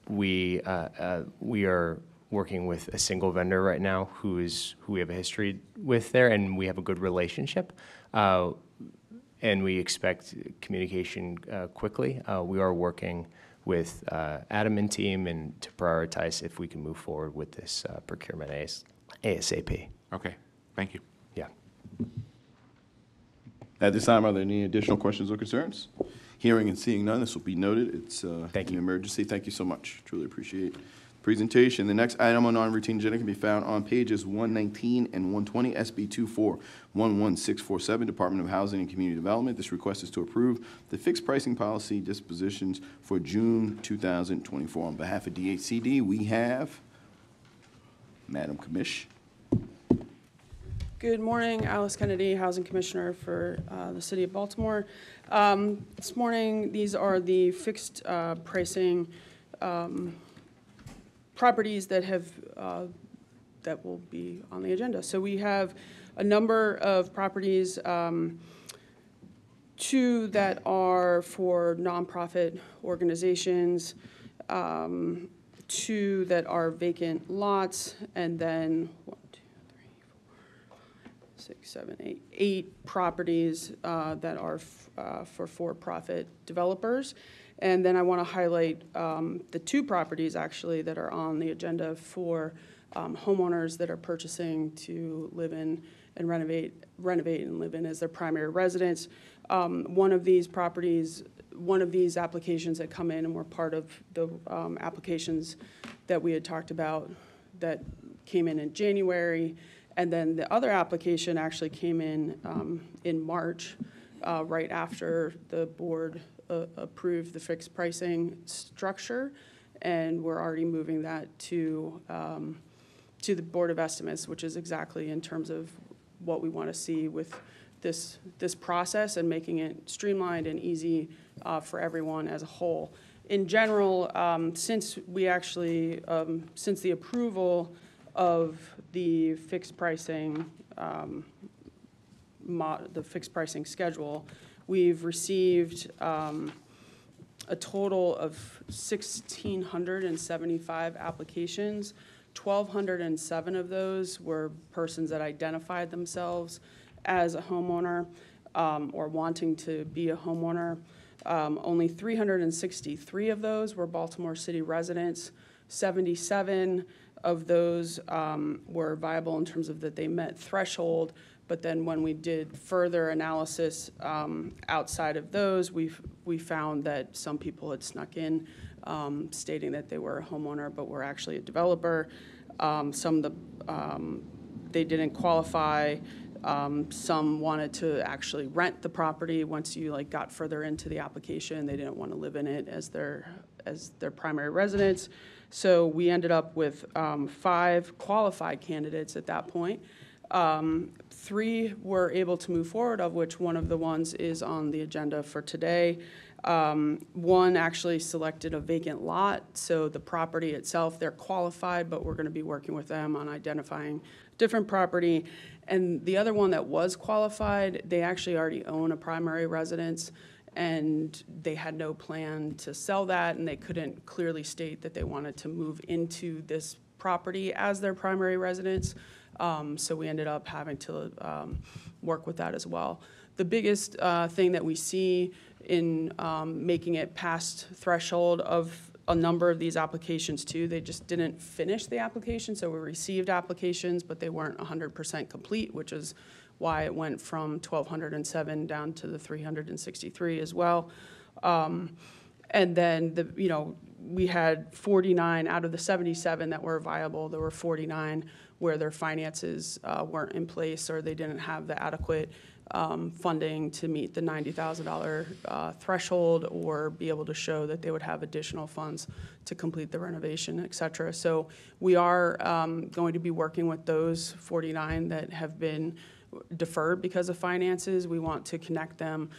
we are working with a single vendor right now who we have a history with there, and we have a good relationship. And we expect communication quickly. We are working with Adam and team and to prioritize if we can move forward with this procurement ASAP. Okay, thank you. Yeah. At this time, are there any additional questions or concerns? Hearing and seeing none, this will be noted. It's Thank an you. emergency. Thank you so much. Truly appreciate the presentation. The next item on non-routine agenda can be found on pages 119 and 120, SB 2411647, Department of Housing and Community Development. This request is to approve the fixed pricing policy dispositions for June 2024. On behalf of DHCD, we have Madam Commish. Good morning, Alice Kennedy, Housing Commissioner for the City of Baltimore. This morning, these are the fixed pricing properties that have that will be on the agenda. So we have a number of properties, 2 that are for nonprofit organizations, 2 that are vacant lots, and then 6, 7, 8 properties that are for for-profit developers. And then I want to highlight the 2 properties, actually, that are on the agenda for homeowners that are purchasing to live in and renovate and live in as their primary residence. One of these properties, one of these applications that come in and were part of the applications that we had talked about that came in January. And then the other application actually came in March, right after the board approved the fixed pricing structure, and we're already moving that to the Board of Estimates, which is exactly in terms of what we want to see with this process and making it streamlined and easy for everyone as a whole. In general, since the approval of the fixed pricing schedule, we've received a total of 1,675 applications. 1,207 of those were persons that identified themselves as a homeowner or wanting to be a homeowner. Only 363 of those were Baltimore City residents. 77 of those were viable in terms of that they met threshold, but then when we did further analysis outside of those, we found that some people had snuck in stating that they were a homeowner but were actually a developer. Some of they didn't qualify. Some wanted to actually rent the property. Once you got further into the application, they didn't want to live in it as their primary residence. So we ended up with 5 qualified candidates at that point. 3 were able to move forward, of which one of the ones is on the agenda for today. One actually selected a vacant lot, so the property itself, they're qualified, but we're going to be working with them on identifying different property. And the other one that was qualified, they actually already own a primary residence, and they had no plan to sell that, and they couldn't clearly state that they wanted to move into this property as their primary residence. So we ended up having to work with that as well. The biggest thing that we see in making it past threshold of a number of these applications too, they just didn't finish the application. So we received applications, but they weren't 100% complete, which is why it went from 1,207 down to the 363 as well. And then we had 49 out of the 77 that were viable. There were 49 where their finances weren't in place or they didn't have the adequate funding to meet the $90,000 threshold or be able to show that they would have additional funds to complete the renovation, et cetera. So we are going to be working with those 49 that have been deferred because of finances. We want to connect them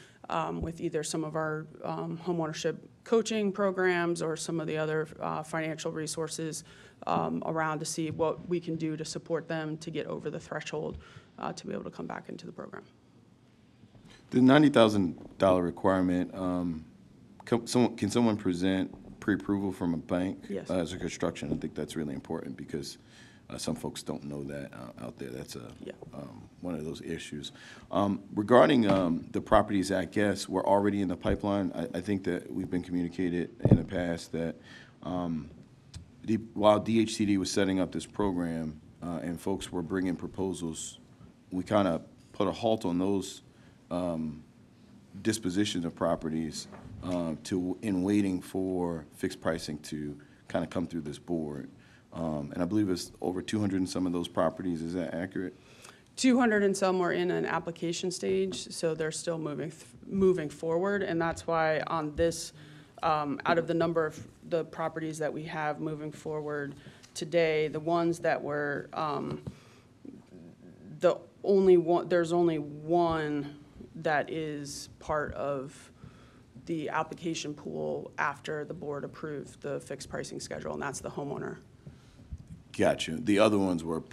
with either some of our homeownership coaching programs or some of the other financial resources around to see what we can do to support them to get over the threshold to be able to come back into the program. The $90,000 requirement, can someone present pre-approval from a bank? Yes. As a construction? I think that's really important because some folks don't know that out there. That's one of those issues. Regarding the properties that I guess were already in the pipeline, I think that we've been communicated in the past that while DHCD was setting up this program, and folks were bringing proposals, we kind of put a halt on those disposition of properties in waiting for fixed pricing to kind of come through this board. And I believe it's over 200 in some of those properties. Is that accurate? 200 and some are in an application stage, so they're still moving forward, and that's why on this, out of the number of the properties that we have moving forward today, the ones that were there's only one that is part of the application pool after the board approved the fixed pricing schedule, and that's the homeowner. Gotcha. The other ones were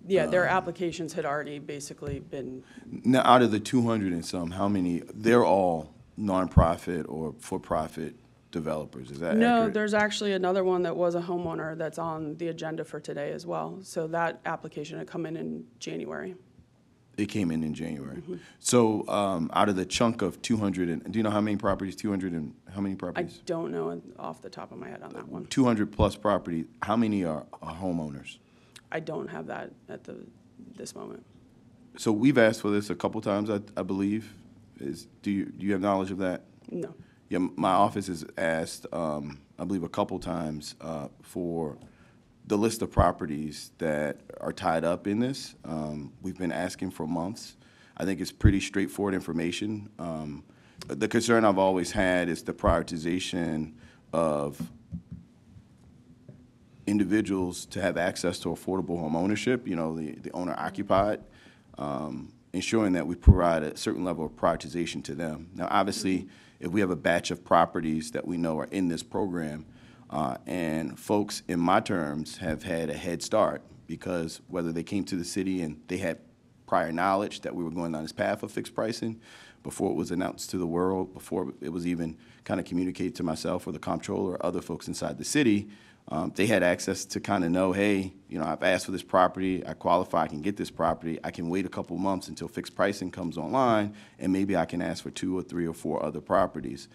Yeah, their applications had already basically been. Now, out of the 200 and some, how many, they're all nonprofit or for-profit developers, is that No, accurate? there's actually another one that was a homeowner that's on the agenda for today as well. So that application had come in January. It came in January. So out of the chunk of 200, and do you know how many properties, 200 and how many I properties? don't know off the top of my head on that one. 200 plus property, how many are homeowners? I don't have that at this moment. So we've asked for this a couple times, I believe. Do you have knowledge of that? No. Yeah, my office has asked, I believe, a couple times for the list of properties that are tied up in this. We've been asking for months. I think it's pretty straightforward information. The concern I've always had is the prioritization of individuals to have access to affordable home ownership, you know, the owner occupied, ensuring that we provide a certain level of prioritization to them. Now, obviously, if we have a batch of properties that we know are in this program, and folks, in my terms, have had a head start because whether they came to the city and they had prior knowledge that we were going down this path of fixed pricing before it was announced to the world, before it was even kind of communicated to myself or the comptroller or other folks inside the city, they had access to kind of know, hey, you know, I've asked for this property, I qualify, I can get this property, I can wait a couple months until fixed pricing comes online, and maybe I can ask for 2 or 3 or 4 other properties.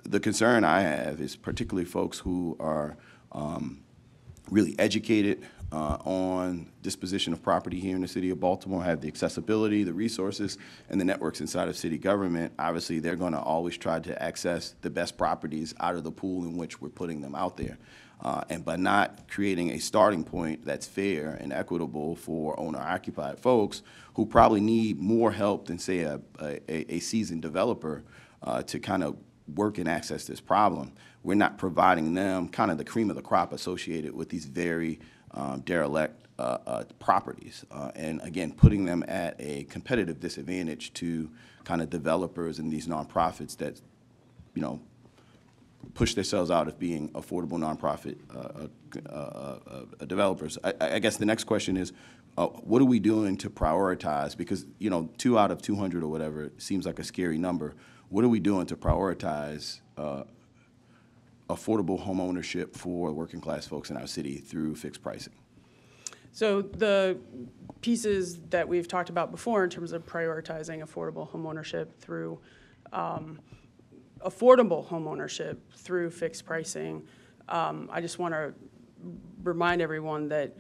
The concern I have is particularly folks who are really educated on disposition of property here in the city of Baltimore, have the accessibility, the resources, and the networks inside of city government. Obviously, they're going to always try to access the best properties out of the pool in which we're putting them out there. And by not creating a starting point that's fair and equitable for owner-occupied folks who probably need more help than, say, a seasoned developer to kind of work and access this problem, we're not providing them kind of the cream of the crop associated with these very derelict properties. And again, putting them at a competitive disadvantage to kind of developers and these nonprofits that, you know, push themselves out of being affordable nonprofit developers. I guess the next question is, what are we doing to prioritize? Because, you know, 2 out of 200 or whatever seems like a scary number. What are we doing to prioritize affordable home ownership for working class folks in our city through fixed pricing? So the pieces that we've talked about before in terms of prioritizing affordable homeownership through fixed pricing, I just want to remind everyone that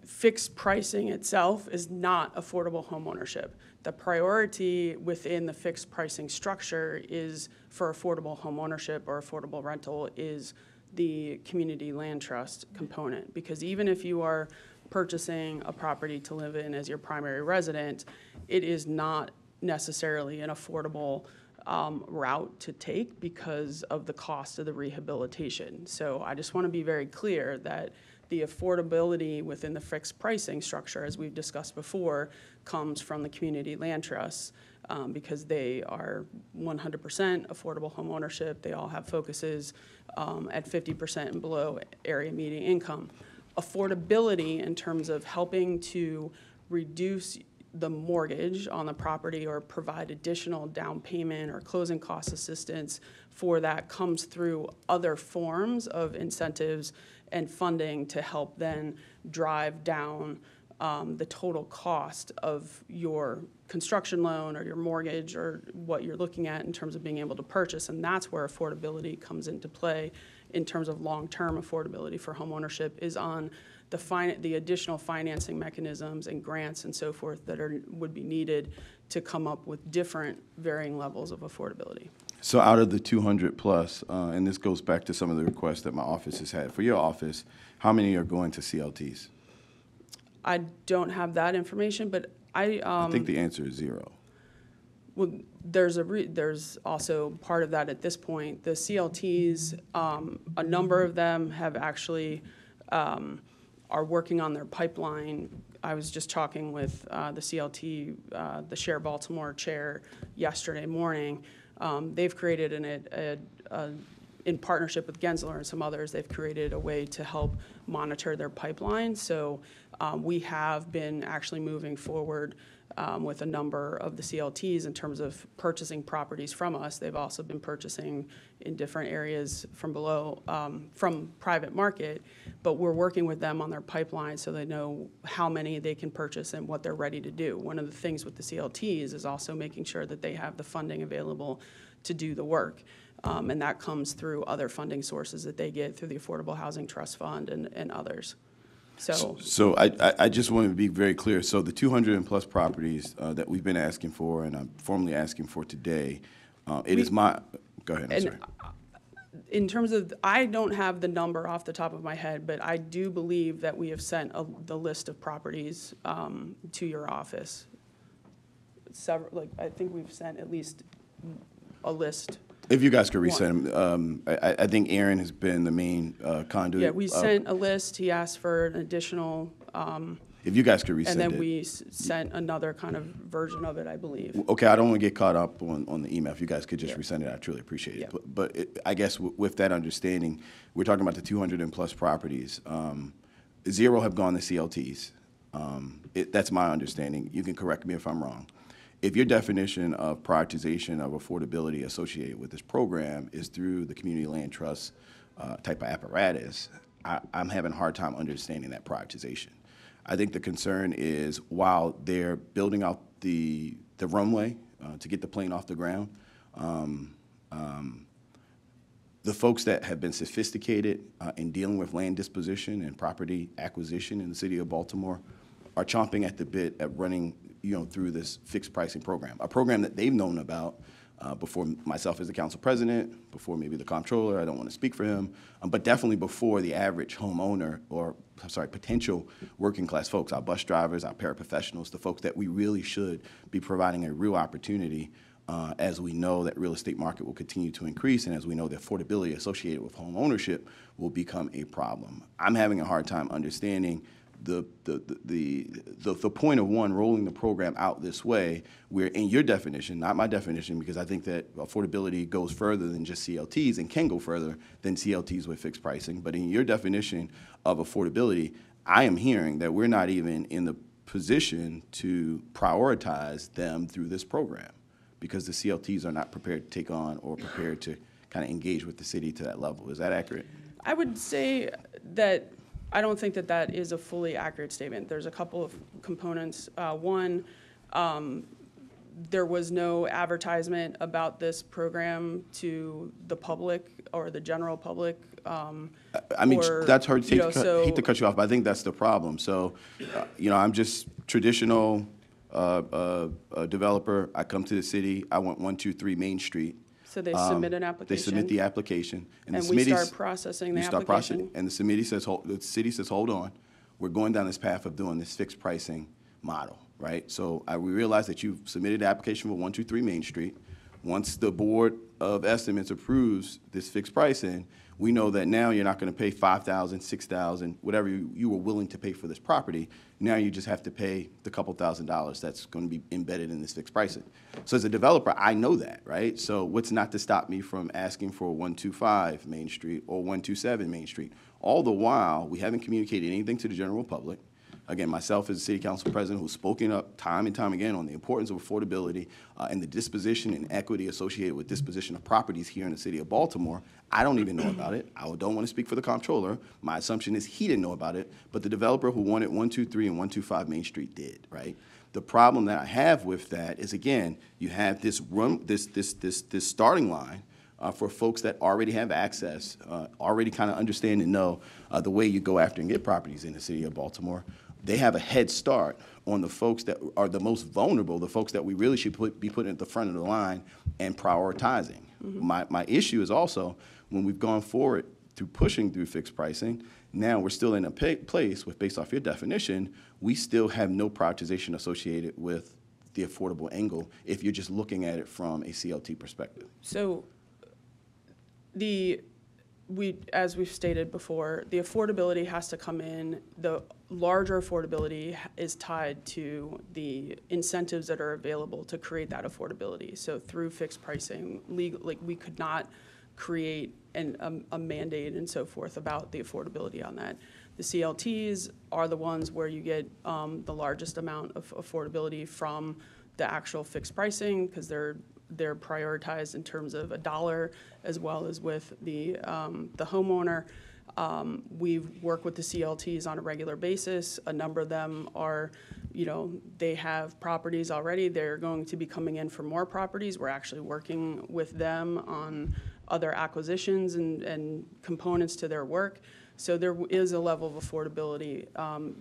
fixed pricing itself is not affordable homeownership. The priority within the fixed pricing structure is for affordable homeownership or affordable rental is the community land trust component. Because even if you are purchasing a property to live in as your primary resident, it is not necessarily an affordable route to take because of the cost of the rehabilitation. So I just want to be very clear that the affordability within the fixed pricing structure, as we've discussed before, comes from the community land trusts because they are 100% affordable home ownership. They all have focuses at 50% and below area median income. Affordability in terms of helping to reduce the mortgage on the property or provide additional down payment or closing cost assistance for that comes through other forms of incentives and funding to help then drive down the total cost of your construction loan or your mortgage or what you're looking at in terms of being able to purchase. And that's where affordability comes into play in terms of long-term affordability for homeownership, is on the additional financing mechanisms and grants and so forth that would be needed to come up with different varying levels of affordability. So out of the 200 plus, and this goes back to some of the requests that my office has had, for your office, how many are going to CLTs? I don't have that information, but I think the answer is 0. Well, there's also part of that at this point. The CLTs, a number of them have actually are working on their pipeline. I was just talking with the CLT, the Share Baltimore chair yesterday morning. They've created in partnership with Gensler and some others, they've created a way to help monitor their pipeline. So we have been actually moving forward with a number of the CLTs in terms of purchasing properties from us. They've also been purchasing in different areas from from private market, but we're working with them on their pipeline so they know how many they can purchase and what they're ready to do. One of the things with the CLTs is also making sure that they have the funding available to do the work. And that comes through other funding sources that they get through the Affordable Housing Trust Fund and others. So I just want to be very clear. So the 200 and plus properties that we've been asking for, and I'm formally asking for today, is my, go ahead, I'm sorry. In terms of, I don't have the number off the top of my head, but I do believe that we have sent the list of properties to your office. I think we've sent at least a list. If you guys could resend them, I think Aaron has been the main conduit. Yeah, we sent a list. He asked for an additional. If you guys could resend it. And then we sent another kind of version of it, I believe. Okay, I don't want to get caught up on the email. If you guys could just resend it, I truly appreciate it. But I guess with that understanding, we're talking about the 200 and plus properties. 0 have gone to CLTs. That's my understanding. You can correct me if I'm wrong. If your definition of prioritization of affordability associated with this program is through the community land trust type of apparatus, I'm having a hard time understanding that prioritization. I think the concern is while they're building out the runway to get the plane off the ground, the folks that have been sophisticated in dealing with land disposition and property acquisition in the city of Baltimore are chomping at the bit at running through this fixed pricing program, a program that they've known about before myself as the council president, before maybe the comptroller, I don't want to speak for him, but definitely before the average homeowner or, potential working class folks, our bus drivers, our paraprofessionals, the folks that we really should be providing a real opportunity as we know that real estate market will continue to increase and as we know the affordability associated with home ownership will become a problem. I'm having a hard time understanding the point of rolling the program out this way, where in your definition, not my definition, because I think that affordability goes further than just CLTs and can go further than CLTs with fixed pricing. But in your definition of affordability, I am hearing that we're not even in the position to prioritize them through this program because the CLTs are not prepared to take on or prepared to kind of engage with the city to that level. Is that accurate? I would say that I don't think that that is a fully accurate statement. There's a couple of components. One, there was no advertisement about this program to the public or the general public. I mean, that's hard. Hate to cut you off, but I think that's the problem. So, I'm just traditional developer. I come to the city. I want 123 Main Street. So they submit an application. They submit the application, and we start processing the application. And the city says, "Hold on, we're going down this path of doing this fixed pricing model, right?" So we realize that you've submitted the application for 123 Main Street. Once the Board of Estimates approves this fixed pricing, we know that now you're not going to pay $5,000, $6,000, whatever you were willing to pay for this property. Now you just have to pay the couple $1,000s that's going to be embedded in this fixed pricing. So as a developer, I know that, right? So what's not to stop me from asking for 125 Main Street or 127 Main Street? All the while, we haven't communicated anything to the general public. again, myself as a city council president who's spoken up time and time again on the importance of affordability and the disposition and equity associated with disposition of properties here in the city of Baltimore, I don't even know about it. I don't want to speak for the comptroller. My assumption is he didn't know about it, but the developer who wanted 123 and 125 Main Street did, right? The problem that I have with that is, again, you have this starting line for folks that already have access, already kind of understand and know the way you go after and get properties in the city of Baltimore. They have a head start on the folks that are the most vulnerable, the folks that we really should be putting at the front of the line and prioritizing. My issue is also when we've gone forward through pushing through fixed pricing, now we're still in a place with, based off your definition, we still have no prioritization associated with the affordable angle if you're just looking at it from a CLT perspective. So as we've stated before, the affordability has to come in. The larger affordability is tied to the incentives that are available to create that affordability. So through fixed pricing, we could not create a mandate and so forth about the affordability on that. The CLTs are the ones where you get the largest amount of affordability from the actual fixed pricing, because they're prioritized in terms of a dollar as well as with the homeowner. We work with the CLTs on a regular basis. A number of them are, they have properties already. They're going to be coming in for more properties. We're actually working with them on other acquisitions and components to their work. So there is a level of affordability.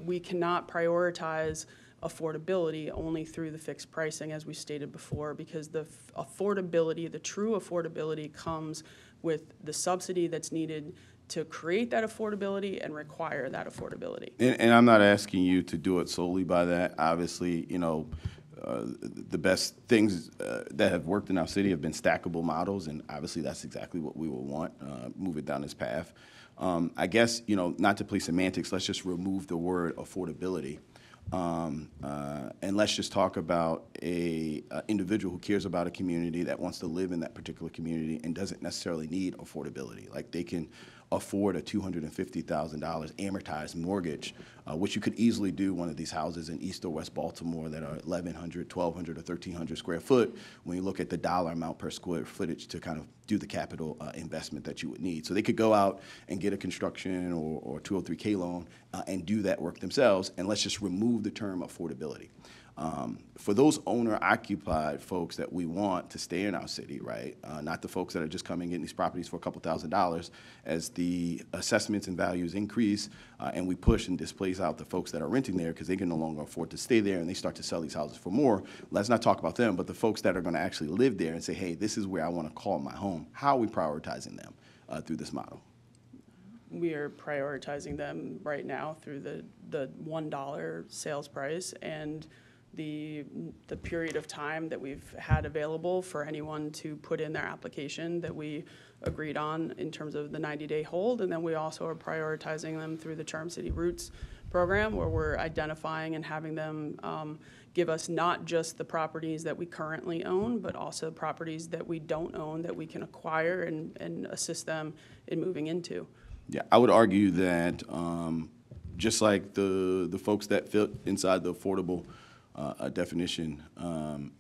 We cannot prioritize affordability only through the fixed pricing, as we stated before, because the affordability, the true affordability, comes with the subsidy that's needed to create that affordability and require that affordability. And I'm not asking you to do it solely by that. Obviously, the best things that have worked in our city have been stackable models, and obviously that's exactly what we will want, move it down this path. I guess, not to play semantics, let's just remove the word affordability. And let's just talk about a individual who cares about a community that wants to live in that particular community and doesn't necessarily need affordability. Like they can afford a $250,000 amortized mortgage, which you could easily do one of these houses in East or West Baltimore that are 1,100, 1,200, or 1,300 square foot when you look at the dollar amount per square footage to kind of do the capital investment that you would need. So they could go out and get a construction or 203K loan and do that work themselves, and let's just remove the term affordability. For those owner-occupied folks that we want to stay in our city, right, not the folks that are just coming in these properties for a couple $1,000s, as the assessments and values increase and we push and displace out the folks that are renting there because they can no longer afford to stay there and they start to sell these houses for more. Let's not talk about them, but the folks that are going to actually live there and say, hey, this is where I want to call my home. How are we prioritizing them through this model? We are prioritizing them right now through the $1 sales price and the period of time that we've had available for anyone to put in their application that we agreed on in terms of the 90-day hold. And then we also are prioritizing them through the Charm City Roots program, where we're identifying and having them give us not just the properties that we currently own, but also properties that we don't own that we can acquire and assist them in moving into. Yeah, I would argue that just like the folks that fit inside the affordable definition,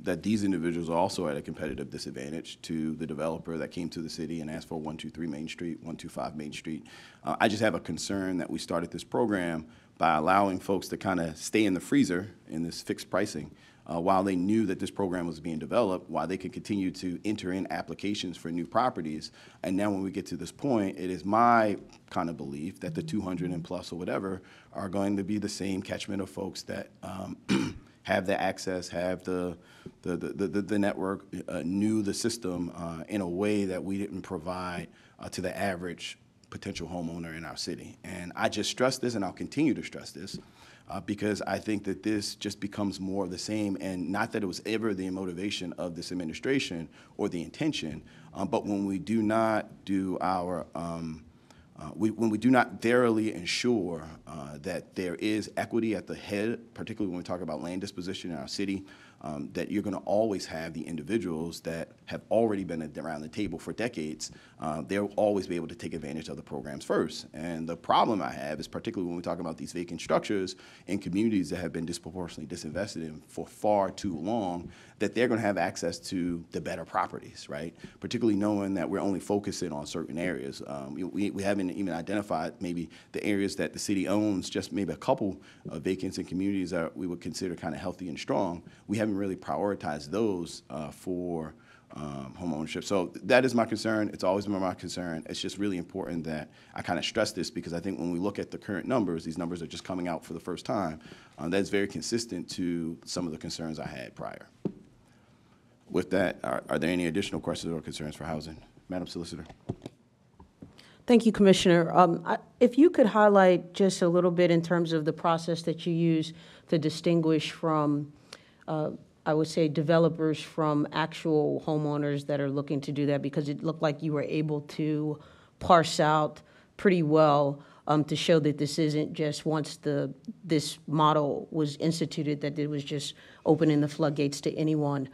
that these individuals are also at a competitive disadvantage to the developer that came to the city and asked for 123 Main Street, 125 Main Street. I just have a concern that we started this program by allowing folks to kind of stay in the freezer in this fixed pricing while they knew that this program was being developed, while they could continue to enter in applications for new properties. And now when we get to this point, it is my kind of belief that the 200 and plus or whatever are going to be the same catchment of folks that have the access, have the network, knew the system in a way that we didn't provide to the average potential homeowner in our city. And I just stress this, and I'll continue to stress this, because I think that this just becomes more of the same, and not that it was ever the motivation of this administration or the intention, but when we do not do our when we do not thoroughly ensure that there is equity at the head, particularly when we talk about land disposition in our city, that you're going to always have the individuals that have already been around the table for decades. They'll always be able to take advantage of the programs first. And the problem I have is particularly when we talk about these vacant structures in communities that have been disproportionately disinvested in for far too long, that they're going to have access to the better properties, right? Particularly knowing that we're only focusing on certain areas. We haven't even identified maybe the areas that the city owns, just maybe a couple of vacants in communities that we would consider kind of healthy and strong. We haven't really prioritized those for home ownership. So that is my concern. It's always been my concern. It's just really important that I kind of stress this, because I think when we look at the current numbers, these numbers are just coming out for the first time. That's very consistent to some of the concerns I had prior. With that, are there any additional questions or concerns for housing? Madam Solicitor. Thank you, Commissioner. If you could highlight just a little bit in terms of the process that you use to distinguish from, I would say, developers from actual homeowners that are looking to do that, because it looked like you were able to parse out pretty well to show that this isn't just once this model was instituted that it was just opening the floodgates to anyone,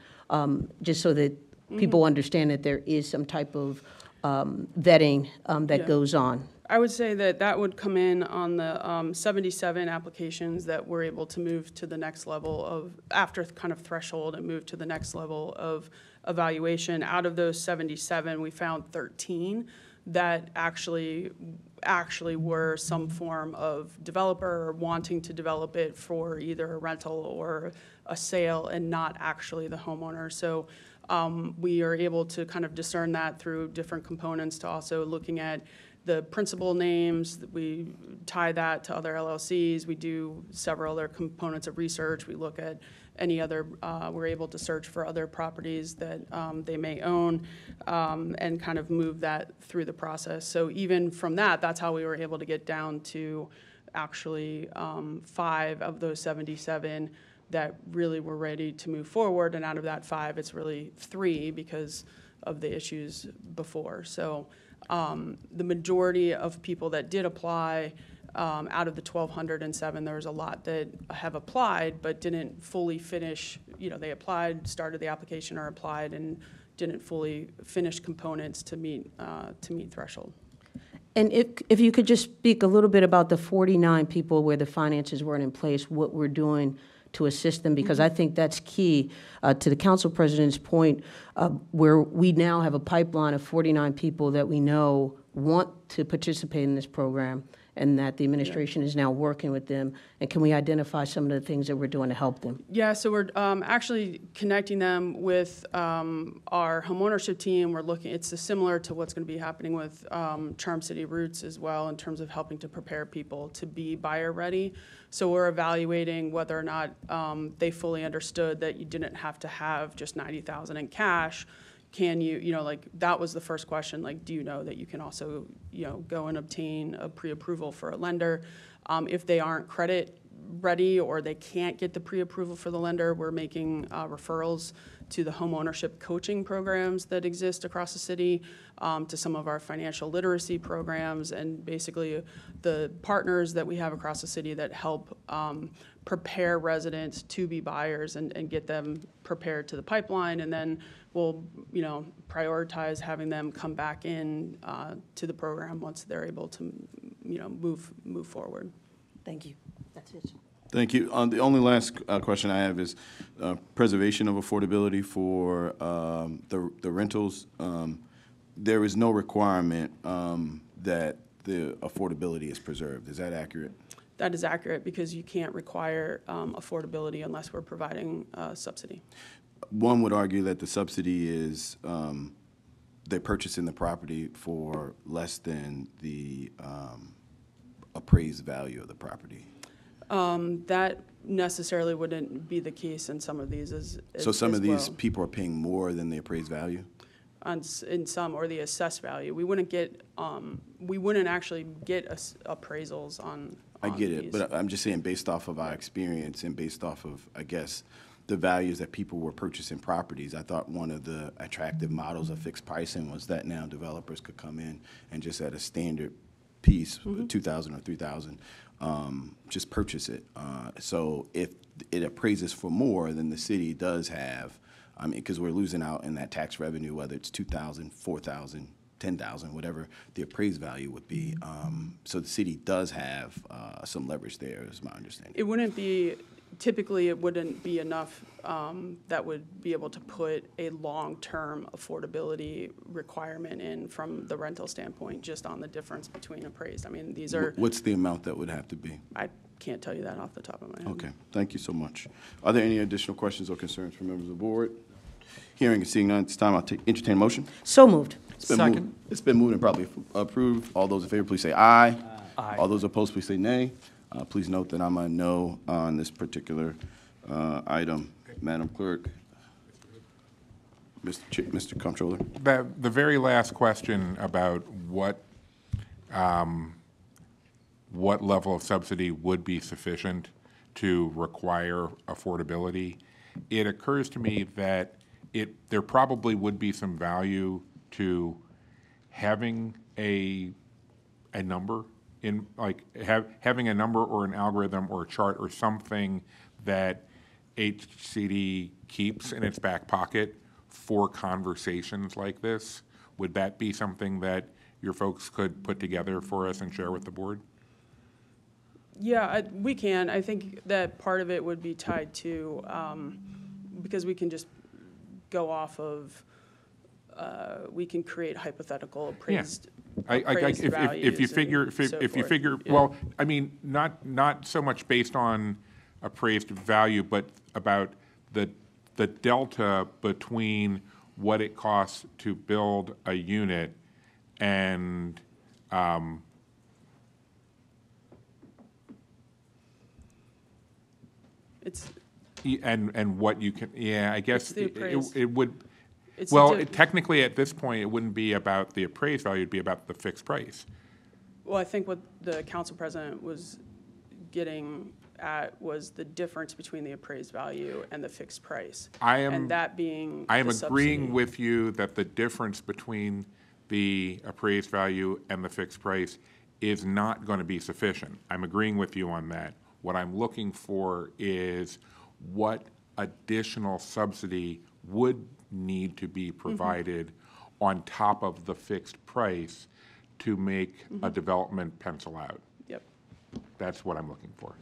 just so that people understand that there is some type of vetting that goes on. I would say that that would come in on the 77 applications that we're able to move to the next level of, after kind of threshold, and move to the next level of evaluation. Out of those 77, we found 13 that actually were some form of developer or wanting to develop it for either a rental or a sale, and not actually the homeowner. So we are able to kind of discern that through different components, to also looking at the principal names. We tie that to other LLCs. We do several other components of research. We look at any other, we're able to search for other properties that they may own, and kind of move that through the process. So even from that, that's how we were able to get down to actually 5 of those 77 that really were ready to move forward. And out of that 5, it's really 3 because of the issues before. So the majority of people that did apply, out of the 1,207, there was a lot that have applied but didn't fully finish. They applied, started the application, or applied and didn't fully finish components to meet threshold. And if you could just speak a little bit about the 49 people where the finances weren't in place, what we're doing to assist them, because I think that's key to the council president's point, where we now have a pipeline of 49 people that we know want to participate in this program, and that the administration is now working with them. And can we identify some of the things that we're doing to help them? Yeah, so we're actually connecting them with our homeownership team. We're looking, it's similar to what's going to be happening with Charm City Roots as well, in terms of helping to prepare people to be buyer ready. So we're evaluating whether or not they fully understood that you didn't have to have just $90,000 in cash. Can you, like, that was the first question, like, do you know that you can also, go and obtain a pre-approval for a lender? If they aren't credit ready or they can't get the pre-approval for the lender, we're making referrals to the home ownership coaching programs that exist across the city, to some of our financial literacy programs, and basically the partners that we have across the city that help prepare residents to be buyers and get them prepared to the pipeline. And then we'll, prioritize having them come back in to the program once they're able to, move forward. Thank you. That's it. Thank you. The only last question I have is preservation of affordability for the rentals. There is no requirement that the affordability is preserved. Is that accurate? That is accurate, because you can't require affordability unless we're providing a subsidy. One would argue that the subsidy is they're purchasing the property for less than the appraised value of the property. That necessarily wouldn't be the case in some of these. So some of these people are paying more than the appraised value? In some, or the assessed value. We wouldn't actually get appraisals on I get these. it, but I'm just saying, based off of our experience and based off of, I guess, the values that people were purchasing properties, I thought one of the attractive models of fixed pricing was that now developers could come in and just at a standard piece, 2,000 or 3,000, just purchase it. So if it appraises for more, then the city does have, I mean, because we're losing out in that tax revenue, whether it's 2,000, 4,000, 10,000, whatever the appraised value would be. So the city does have some leverage there, is my understanding. It wouldn't be, typically it wouldn't be enough that would be able to put a long-term affordability requirement in from the rental standpoint, just on the difference between appraised. I mean, these are, What's the amount that would have to be? I can't tell you that off the top of my head. Okay, thank you so much. Are there any additional questions or concerns from members of the board? Hearing and seeing none at this time, I'll entertain a motion. So moved. It's been moved and probably approved. All those in favor, please say aye. Aye. All those opposed, please say nay. Please note that I'm a no on this particular item. Madam Clerk, Mr. Comptroller. The very last question about what level of subsidy would be sufficient to require affordability, it occurs to me that there probably would be some value to having a number in, like, having a number or an algorithm or a chart or something that HCD keeps in its back pocket for conversations like this. Would that be something that your folks could put together for us and share with the board? Yeah, we can. I think that part of it would be tied to, because we can just go off of, we can create hypothetical appraised If you values figure, and so if you forth. figure, Yeah. well, I mean, not so much based on appraised value, but about the delta between what it costs to build a unit and It's, and what you can, I guess It's the appraised. it would, it's well, a technically at this point, it wouldn't be about the appraised value, it'd be about the fixed price. Well, I think what the council president was getting at was the difference between the appraised value and the fixed price. And that being I am the agreeing subsidy. with you that the difference between the appraised value and the fixed price is not going to be sufficient. I'm agreeing with you on that. What I'm looking for is what additional subsidy would need to be provided on top of the fixed price to make a development pencil out. Yep. That's what I'm looking for.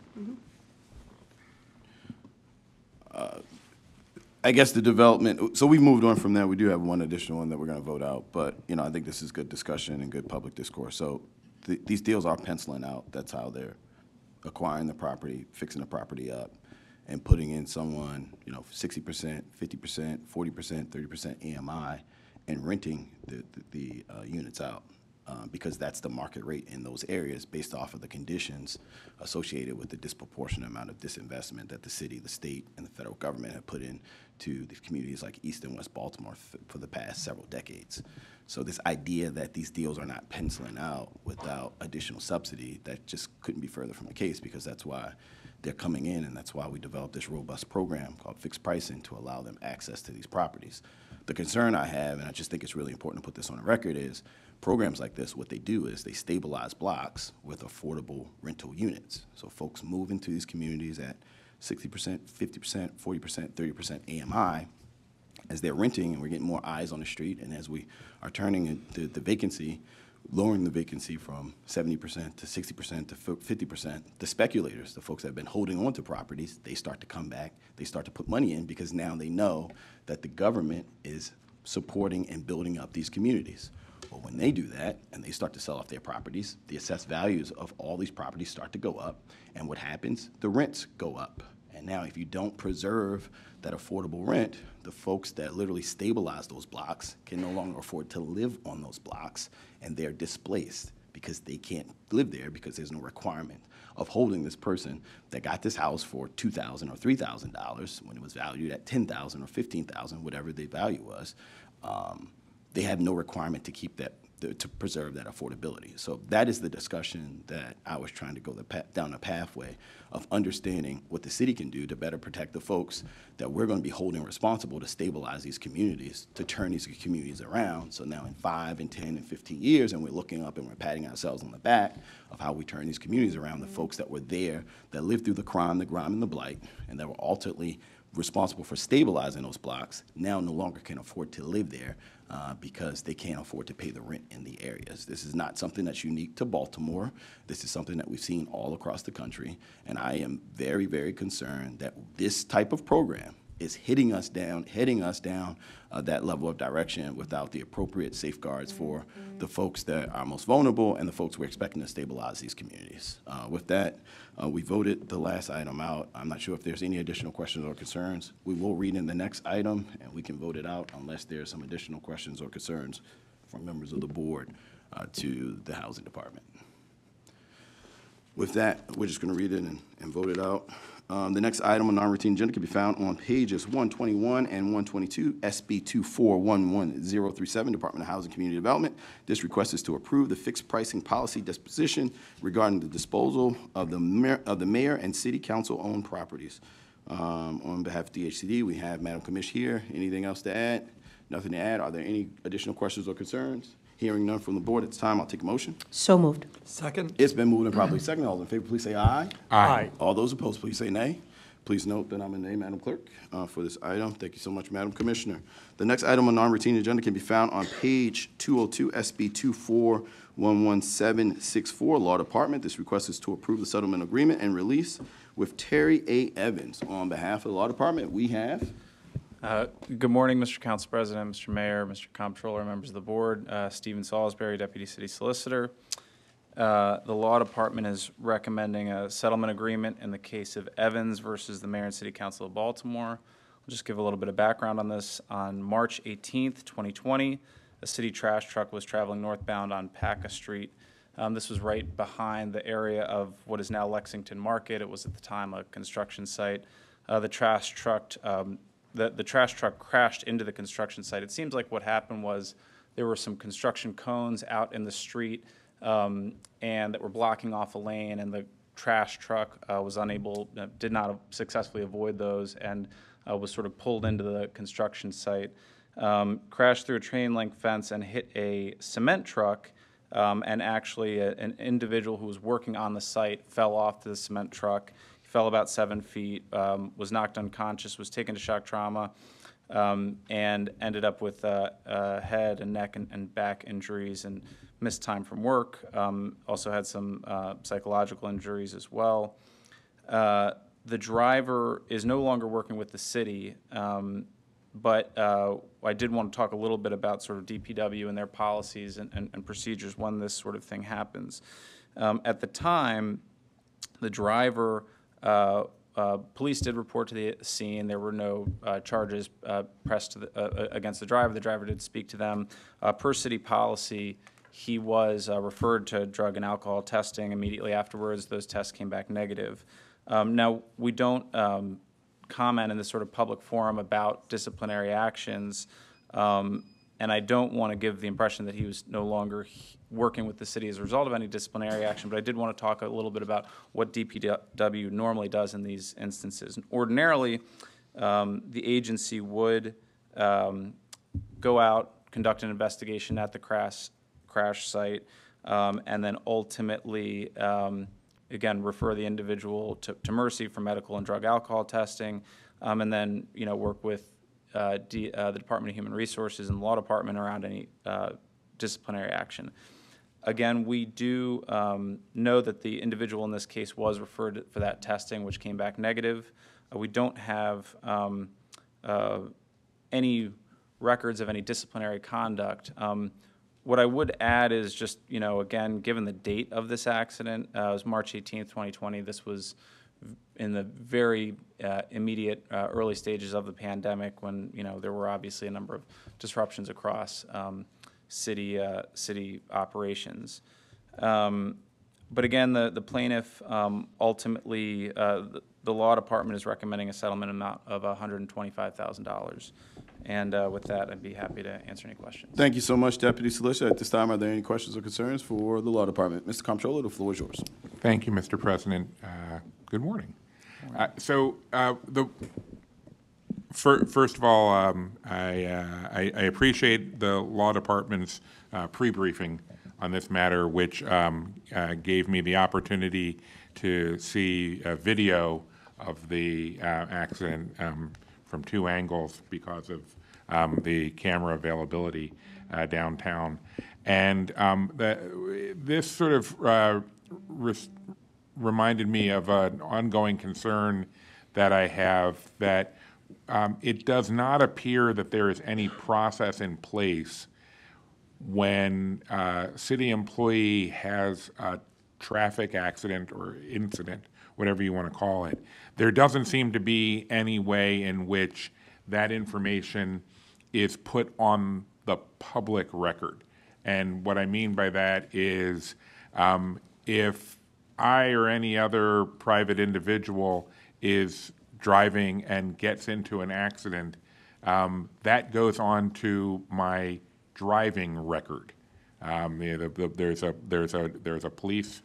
I guess the development, so we moved on from there. We do have one additional one that we're going to vote out, but, I think this is good discussion and good public discourse. So these deals are penciling out. That's how they're acquiring the property, fixing the property up, and putting in someone, 60%, 50%, 40%, 30% AMI, and renting the units out. Because that's the market rate in those areas based off of the conditions associated with the disproportionate amount of disinvestment that the city, the state, and the federal government have put in to the communities like East and West Baltimore for the past several decades. So this idea that these deals are not penciling out without additional subsidy, that just couldn't be further from the case, because that's why they're coming in, and that's why we developed this robust program called fixed pricing to allow them access to these properties. The concern I have, and I just think it's really important to put this on the record, is programs like this, what they do is they stabilize blocks with affordable rental units. So folks move into these communities at 60%, 50%, 40%, 30% AMI. As they're renting and we're getting more eyes on the street, and as we are turning the vacancy, lowering the vacancy from 70% to 60% to 50%, the speculators, the folks that have been holding on to properties, they start to come back, they start to put money in, because now they know that the government is supporting and building up these communities. Well, when they do that and they start to sell off their properties, the assessed values of all these properties start to go up, and what happens? The rents go up. And now if you don't preserve that affordable rent, the folks that literally stabilize those blocks can no longer afford to live on those blocks, and they're displaced because they can't live there because there's no requirement of holding this person that got this house for $2,000 or $3,000 when it was valued at $10,000 or $15,000, whatever the value was. They have no requirement to keep to preserve that affordability. So that is the discussion that I was trying to go down the pathway of understanding what the city can do to better protect the folks that we're going to be holding responsible to stabilize these communities, to turn these communities around. So now in 5 and 10 and 15 years, and we're looking up and we're patting ourselves on the back of how we turn these communities around, the folks that were there, that lived through the crime, the grime, and the blight, and that were ultimately responsible for stabilizing those blocks, now no longer can afford to live there because they can't afford to pay the rent in the areas. This is not something that's unique to Baltimore. This is something that we've seen all across the country, and I am very, very concerned that this type of program is heading us down that level of direction without the appropriate safeguards for the folks that are most vulnerable and the folks we're expecting to stabilize these communities. With that, we voted the last item out. I'm not sure if there's any additional questions or concerns. We will read in the next item, and we can vote it out unless there's some additional questions or concerns from members of the board to the Housing Department. With that, we're just going to read it and vote it out. The next item on non-routine agenda can be found on pages 121 and 122, SB 2411037, Department of Housing and Community Development. This request is to approve the fixed pricing policy disposition regarding the disposal of the mayor and city council-owned properties. On behalf of DHCD, we have Madam Commish here. Anything else to add? Nothing to add. Are there any additional questions or concerns? Hearing none from the board at this time, I'll take a motion. So moved. Second? It's been moved and probably seconded. All those in favor, please say aye. Aye. All those opposed, please say nay. Please note that I'm a nay, Madam Clerk, for this item. Thank you so much, Madam Commissioner. The next item on non-routine agenda can be found on page 202, SB 2411764, Law Department. This request is to approve the settlement agreement and release with Terry A. Evans. On behalf of the Law Department, we have... Good morning, Mr. Council President, Mr. Mayor, Mr. Comptroller, members of the board. Stephen Salisbury, Deputy City Solicitor. The Law Department is recommending a settlement agreement in the case of Evans versus the Mayor and City Council of Baltimore. I'll just give a little bit of background on this. On March 18th, 2020, a city trash truck was traveling northbound on Paca Street. This was right behind the area of what is now Lexington Market. It was at the time a construction site. The trash truck crashed into the construction site. It seems like what happened was there were some construction cones out in the street and that were blocking off a lane, and the trash truck did not successfully avoid those, and was sort of pulled into the construction site, crashed through a chain link fence and hit a cement truck, and actually an individual who was working on the site fell off the cement truck. Fell about 7 feet, was knocked unconscious, was taken to shock trauma, and ended up with head and neck and back injuries and missed time from work. Also had some psychological injuries as well. The driver is no longer working with the city, but I did want to talk a little bit about sort of DPW and their policies and procedures when this sort of thing happens. At the time, the driver... police did report to the scene. There were no charges pressed against the driver. The driver did speak to them. Per city policy, he was referred to drug and alcohol testing immediately afterwards. Those tests came back negative. Now, we don't comment in this sort of public forum about disciplinary actions, and I don't want to give the impression that he was no longer working with the city as a result of any disciplinary action, but I did want to talk a little bit about what DPW normally does in these instances. Ordinarily, the agency would go out, conduct an investigation at the crash site, and then ultimately, again, refer the individual to Mercy for medical and drug alcohol testing, and then work with the Department of Human Resources and the Law Department around any disciplinary action. Again, we do know that the individual in this case was referred for that testing, which came back negative. We don't have any records of any disciplinary conduct. What I would add is just, again, given the date of this accident, it was March 18th, 2020. This was in the very immediate early stages of the pandemic when, there were obviously a number of disruptions across city operations. But again, the plaintiff ultimately, the Law Department is recommending a settlement amount of $125,000. And with that, I'd be happy to answer any questions. Thank you so much, Deputy Solicitor. At this time, are there any questions or concerns for the Law Department? Mr. Comptroller, the floor is yours. Thank you, Mr. President. Good morning. First of all, I appreciate the Law Department's pre-briefing on this matter, which gave me the opportunity to see a video of the accident from two angles because of the camera availability downtown. And this sort of reminded me of an ongoing concern that I have, that it does not appear that there is any process in place when a city employee has a traffic accident or incident, whatever you want to call it. There doesn't seem to be any way in which that information is put on the public record. And what I mean by that is if I or any other private individual is driving and gets into an accident, that goes on to my driving record. There's a police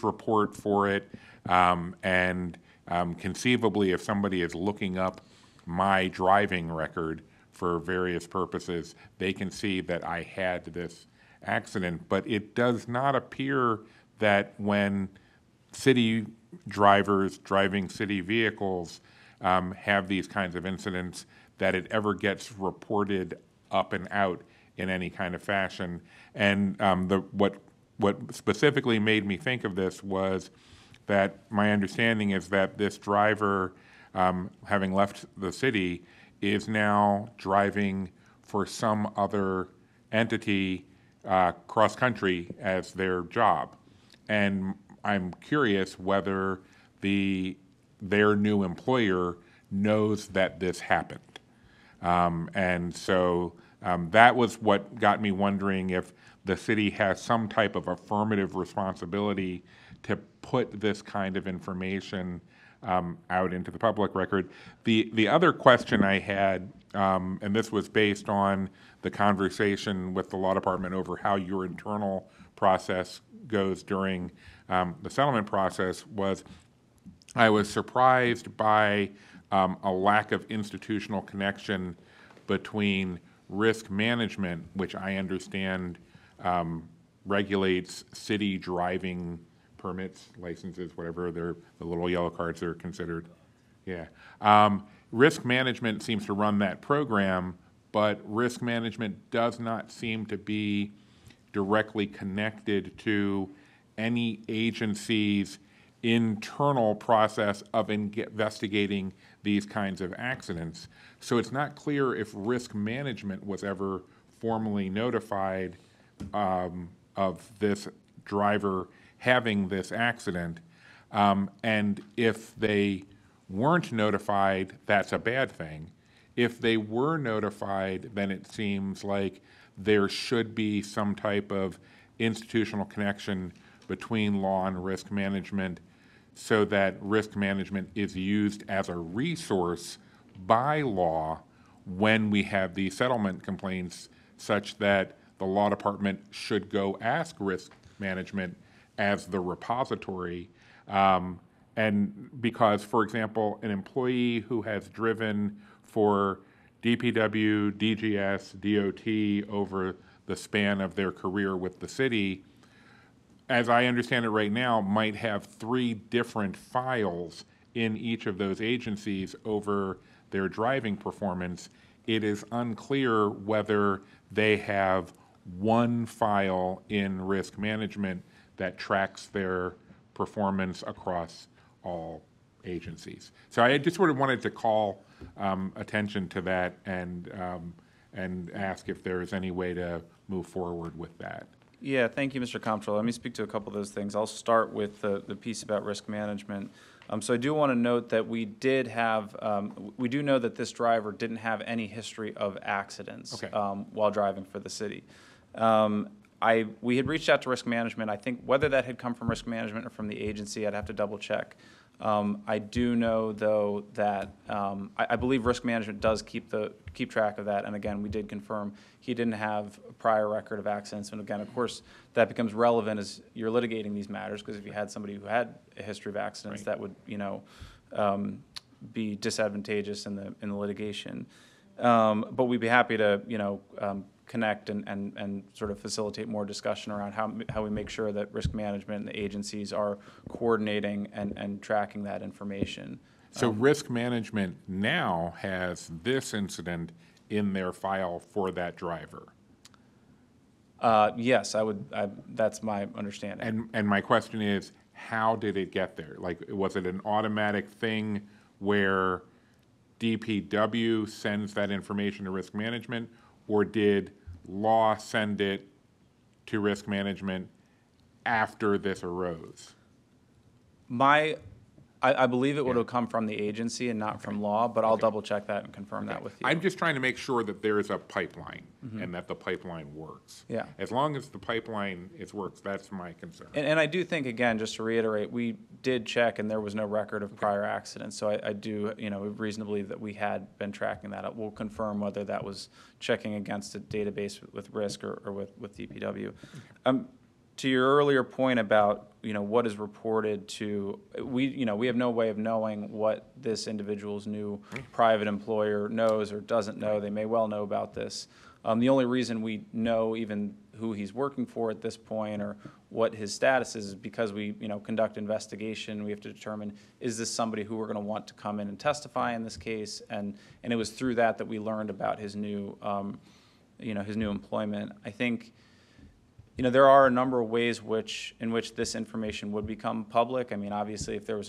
report for it, and conceivably, if somebody is looking up my driving record for various purposes, they can see that I had this accident. But it does not appear that when city drivers driving city vehicles have these kinds of incidents, that it ever gets reported up and out in any kind of fashion. And what specifically made me think of this was that my understanding is that this driver, having left the city, is now driving for some other entity cross-country as their job. And I'm curious whether their new employer knows that this happened. And so that was what got me wondering if the city has some type of affirmative responsibility to put this kind of information out into the public record. The other question I had, and this was based on the conversation with the Law Department over how your internal process goes during the settlement process, was I was surprised by a lack of institutional connection between risk management, which I understand regulates city driving permits, licenses, whatever, the little yellow cards are considered. Yeah. Risk management seems to run that program, but risk management does not seem to be directly connected to any agency's internal process of investigating these kinds of accidents. So it's not clear if risk management was ever formally notified of this driver having this accident. And if they weren't notified, that's a bad thing. If they were notified, then it seems like there should be some type of institutional connection between law and risk management, so that risk management is used as a resource by law when we have these settlement complaints, such that the Law Department should go ask risk management as the repository. And because, for example, an employee who has driven for DPW, DGS, DOT over the span of their career with the city, as I understand it right now, might have 3 different files in each of those agencies over their driving performance. It is unclear whether they have one file in risk management that tracks their performance across all agencies. So I just sort of wanted to call attention to that and ask if there is any way to move forward with that. Yeah, thank you, Mr. Comptroller. Let me speak to a couple of those things. I'll start with the piece about risk management. So I do want to note that we did have, we do know that this driver didn't have any history of accidents Okay. while driving for the city. We had reached out to risk management. I think whether that had come from risk management or from the agency, I'd have to double check. I do know, though, that I believe risk management does keep track of that. And again, we did confirm he didn't have a prior record of accidents. And again, of course, that becomes relevant as you're litigating these matters, because if you had somebody who had a history of accidents, that would, be disadvantageous in the litigation. But we'd be happy to, connect and sort of facilitate more discussion around how we make sure that risk management and the agencies are coordinating and tracking that information. So risk management now has this incident in their file for that driver? Yes, that's my understanding. And my question is, how did it get there? Like, was it an automatic thing where DPW sends that information to risk management, or did law send it to risk management after this arose? I believe it would have come from the agency and not from law, but I'll double check that and confirm that with you. I'm just trying to make sure that there is a pipeline and that the pipeline works. Yeah. As long as the pipeline works, that's my concern. And I do think, again, just to reiterate, we did check and there was no record of prior accidents. So I do, reason to believe that we had been tracking that. We'll confirm whether that was checking against a database with risk or with DPW. To your earlier point about, what is reported to, we have no way of knowing what this individual's new private employer knows or doesn't know. They may well know about this. The only reason we know even who he's working for at this point or what his status is because we, conduct investigation. We have to determine, is this somebody who we're going to want to come in and testify in this case? And it was through that we learned about his new, his new employment. I think, there are a number of ways in which this information would become public. I mean, obviously, if there was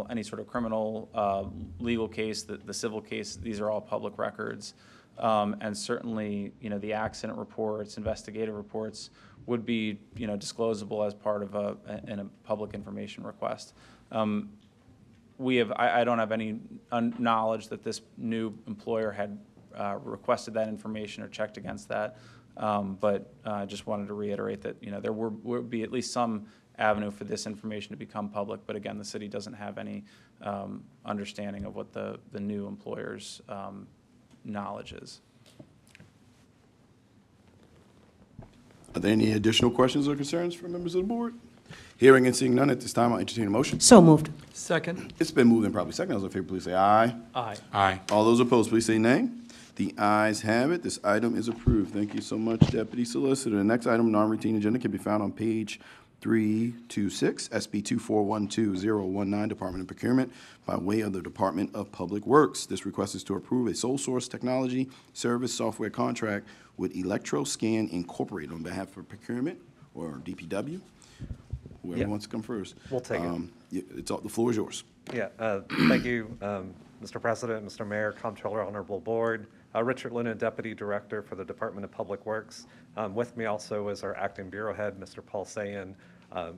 any sort of criminal legal case, the civil case, these are all public records. And certainly, the accident reports, investigative reports would be, disclosable as part of a public information request. I don't have any knowledge that this new employer had requested that information or checked against that. But I just wanted to reiterate that, there would be at least some avenue for this information to become public. But again, the city doesn't have any understanding of what the new employer's knowledge is. Are there any additional questions or concerns from members of the board? Hearing and seeing none at this time, I'll entertain a motion. So moved. Second. It's been moved and probably second. All those in favor, please say aye. Aye. Aye. All those opposed, please say nay. The ayes have it. This item is approved. Thank you so much, Deputy Solicitor. The next item, non-routine agenda, can be found on page 326, SB 2412019, Department of Procurement, by way of the Department of Public Works. This request is to approve a sole source technology service software contract with ElectroScan Incorporated on behalf of Procurement, or DPW. Whoever wants to come first. We'll take it. The floor is yours. Yeah, thank you, Mr. President, Mr. Mayor, Comptroller, Honorable Board. Richard Lennon, Deputy Director for the Department of Public Works. With me also is our Acting Bureau Head, Mr. Paul Sayan,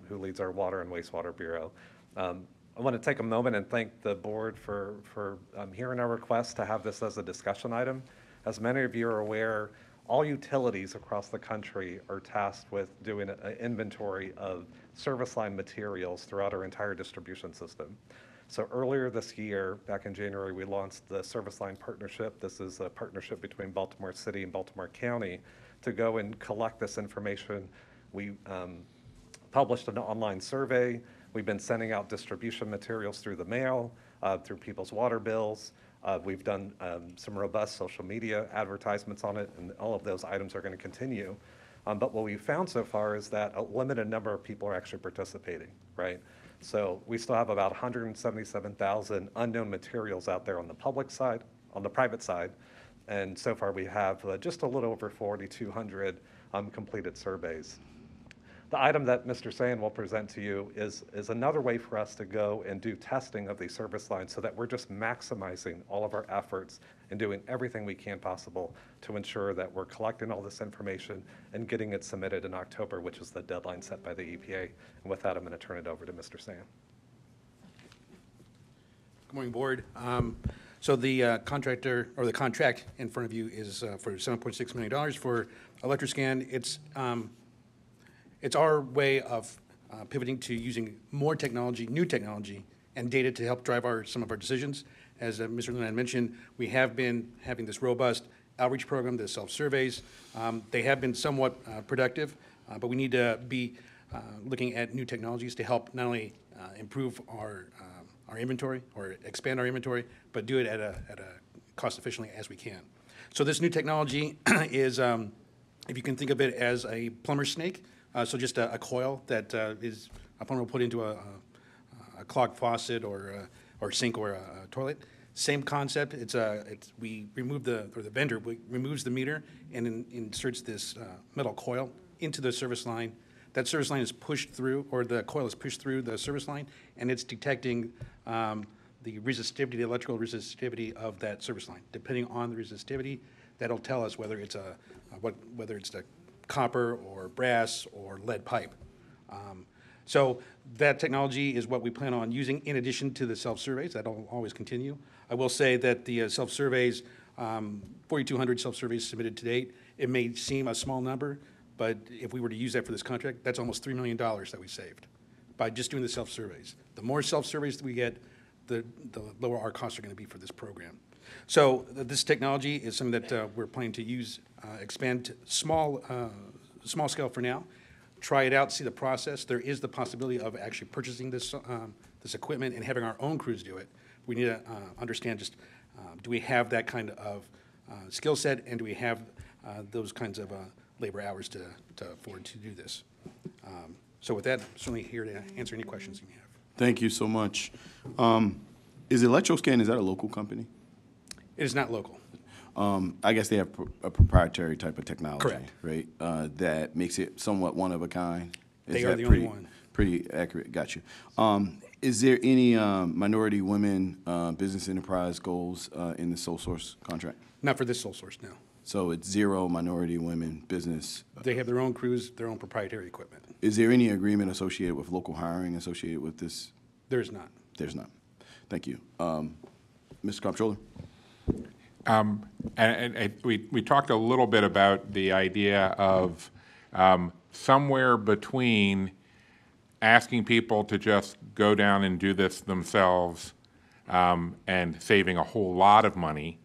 who leads our Water and Wastewater Bureau. I want to take a moment and thank the board for hearing our request to have this as a discussion item. As many of you are aware, all utilities across the country are tasked with doing an inventory of service line materials throughout our entire distribution system. So earlier this year, back in January, we launched the Service Line Partnership. This is a partnership between Baltimore City and Baltimore County to go and collect this information. We published an online survey. We've been sending out distribution materials through the mail, through people's water bills. We've done some robust social media advertisements on it, and all of those items are going to continue. But what we've found so far is that a limited number of people are actually participating, right? So we still have about 177,000 unknown materials out there on the public side, on the private side, and so far we have just a little over 4,200 completed surveys. The item that Mr. Sayan will present to you is another way for us to go and do testing of these service lines so that we're just maximizing all of our efforts and doing everything we can possible to ensure that we're collecting all this information and getting it submitted in October, which is the deadline set by the EPA. And with that, I'm going to turn it over to Mr. Sayan. Good morning, Board. So the contractor, or the contract in front of you is for $7.6 million for ElectroScan. It's it's our way of pivoting to using more technology, new technology, and data to help drive some of our decisions. As Mr. Luna mentioned, we have been having this robust outreach program, the self-surveys. They have been somewhat productive, but we need to be looking at new technologies to help not only improve our inventory or expand our inventory, but do it at a cost efficiently as we can. So this new technology is, if you can think of it as a plumber's snake, so just a coil that is a plumber will put into a clogged faucet or sink or a toilet. Same concept. We remove the vendor removes the meter and inserts this metal coil into the service line. That service line is pushed through, or the coil is pushed through the service line, and it's detecting the resistivity, the electrical resistivity of that service line. Depending on the resistivity, that'll tell us whether it's whether it's the copper or brass or lead pipe. So that technology is what we plan on using in addition to the self-surveys. That'll always continue. I will say that the self-surveys, 4,200 self-surveys submitted to date, it may seem a small number, but if we were to use that for this contract, that's almost $3 million that we saved by just doing the self-surveys. The more self-surveys that we get, the lower our costs are going to be for this program. So this technology is something that we're planning to use, expand to small scale for now, try it out, see the process. There is the possibility of actually purchasing this equipment and having our own crews do it. We need to understand just, do we have that kind of skill set, and do we have those kinds of labor hours to afford to do this? So with that, I'm certainly here to answer any questions you may have. Thank you so much. Is ElectroScan, is that a local company? It is not local. I guess they have a proprietary type of technology, Correct. right? That makes it somewhat one of a kind. They are the only one. Pretty accurate. Got you. Is there any minority women business enterprise goals in the sole source contract? Not for this sole source, no. So it's 0 minority women business. They have their own crews, their own proprietary equipment. Is there any agreement associated with local hiring associated with this? There is not. There's not. Thank you. Mr. Comptroller? And we talked a little bit about the idea of somewhere between asking people to just go down and do this themselves and saving a whole lot of money,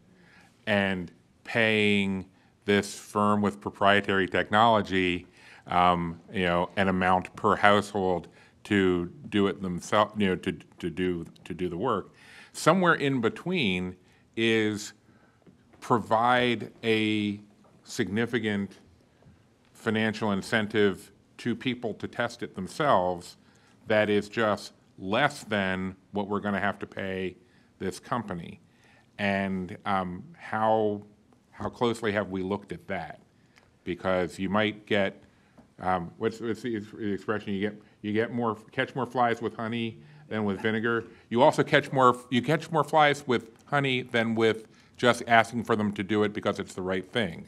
and paying this firm with proprietary technology, an amount per household to do it themselves, to do the work. Somewhere in between is provide a significant financial incentive to people to test it themselves that is just less than what we're going to have to pay this company. And how closely have we looked at that? Because you might get, what's the expression? You catch more flies with honey than with vinegar. You also catch more flies with honey than with just asking for them to do it because it's the right thing.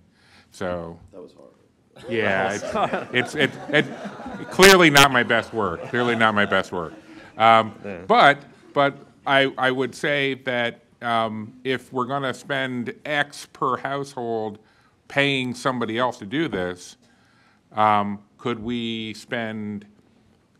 So that was hard. Yeah, it's clearly not my best work. Clearly not my best work. But I would say that if we're going to spend X per household paying somebody else to do this, could we spend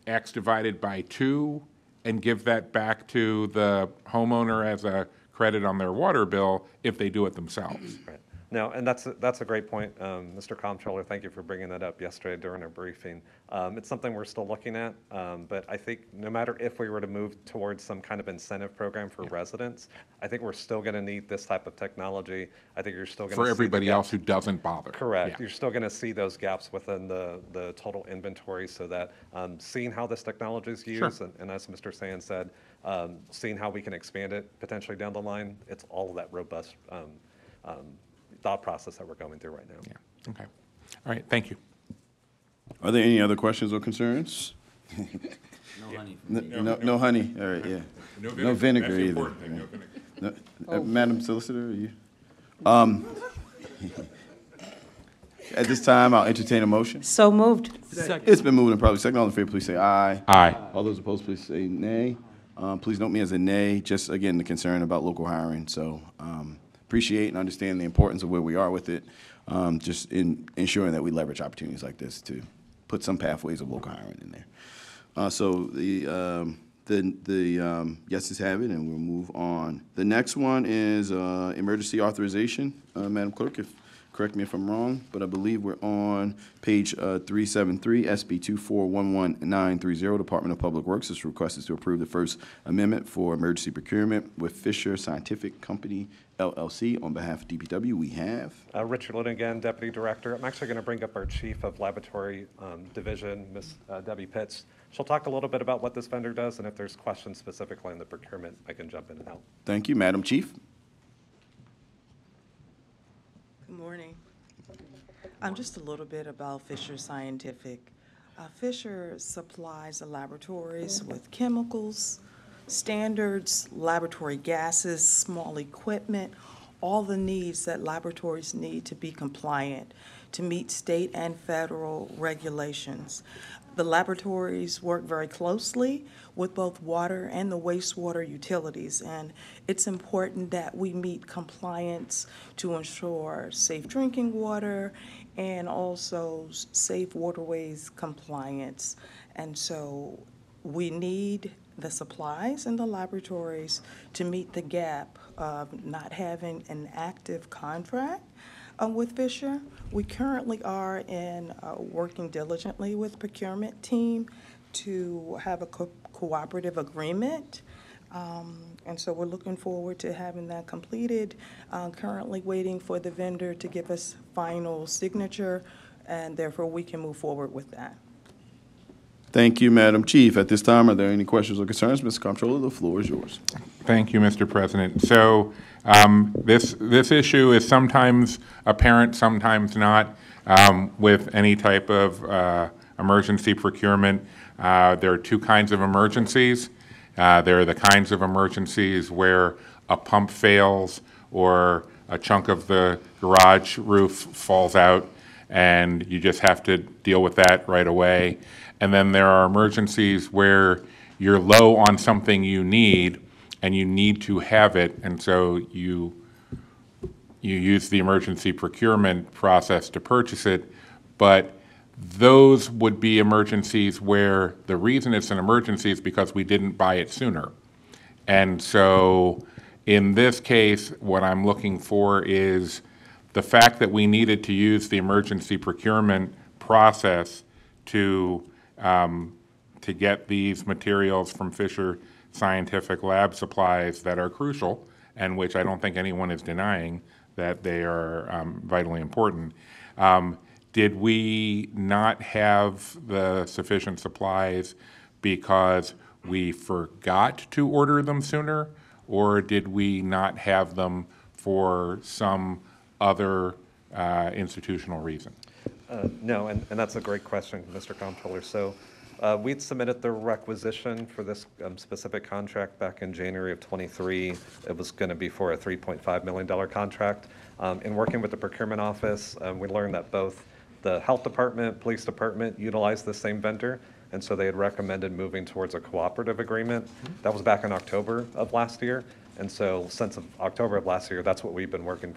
X divided by 2 and give that back to the homeowner as a credit on their water bill if they do it themselves? Right. No, and that's a great point, Mr. Comptroller. Thank you for bringing that up yesterday during our briefing. It's something we're still looking at, but I think no matter if we were to move towards some kind of incentive program for residents, I think we're still going to need this type of technology. I think you're still going to for everybody else who doesn't bother. Correct. Yeah. You're still going to see those gaps within the total inventory, so that seeing how this technology is used, Sure. and as Mr. Sands said, seeing how we can expand it potentially down the line, it's all of that robust thought process that we're going through right now. Yeah. Okay. All right. Thank you. Are there any other questions or concerns? No honey. No honey. All right. Yeah. No vinegar That's the either. important thing, no vinegar. No, Madam Solicitor, are you? At this time, I'll entertain a motion. So moved. It's been moved and probably second. All in favor, please say aye. Aye. All those opposed, please say nay. Please note me as a nay. Just again, the concern about local hiring. So appreciate and understand the importance of where we are with it. Just in ensuring that we leverage opportunities like this to put some pathways of local hiring in there. So the yeses have it, and we'll move on. The next one is emergency authorization. Madam Clerk, correct me if I'm wrong, but I believe we're on page 373, SB 2411930, Department of Public Works. This request is to approve the First Amendment for emergency procurement with Fisher Scientific Company, LLC. On behalf of DPW, we have Richard Lynn again, Deputy Director. I'm actually going to bring up our Chief of Laboratory Division, Ms. Debbie Pitts. She'll talk a little bit about what this vendor does, and if there's questions specifically on the procurement, I can jump in and help. Thank you, Madam Chief. Good morning. Just a little bit about Fisher Scientific. Fisher supplies the laboratories with chemicals, standards, laboratory gases, small equipment, all the needs that laboratories need to be compliant, to meet state and federal regulations. The laboratories work very closely with both water and the wastewater utilities, and it's important that we meet compliance to ensure safe drinking water and also safe waterways compliance. And so we need the supplies in the laboratories to meet the gap of not having an active contract with Fisher. We currently are working diligently with procurement team to have a cooperative agreement. And so we're looking forward to having that completed. Currently waiting for the vendor to give us final signature, and therefore we can move forward with that. Thank you, Madam Chief. At this time, are there any questions or concerns? Mr. Comptroller, the floor is yours. Thank you, Mr. President. So this issue is sometimes apparent, sometimes not, with any type of emergency procurement. There are two kinds of emergencies. There are the kinds of emergencies where a pump fails or a chunk of the garage roof falls out, and you just have to deal with that right away. And then there are emergencies where you're low on something you need, and you need to have it, and so you use the emergency procurement process to purchase it. But those would be emergencies where the reason it's an emergency is because we didn't buy it sooner. And so in this case, what I'm looking for is the fact that we needed to use the emergency procurement process to get these materials from Fisher Scientific Lab Supplies that are crucial, and which I don't think anyone is denying that they are vitally important. Did we not have the sufficient supplies because we forgot to order them sooner, or did we not have them for some other institutional reason? No, and that's a great question, Mr. Comptroller. So we'd submitted the requisition for this specific contract back in January of '23. It was going to be for a $3.5 million contract. In working with the procurement office, we learned that both the health department, police department utilized the same vendor, and so they had recommended moving towards a cooperative agreement. That was back in October of last year. And so since October of last year, that's what we've been working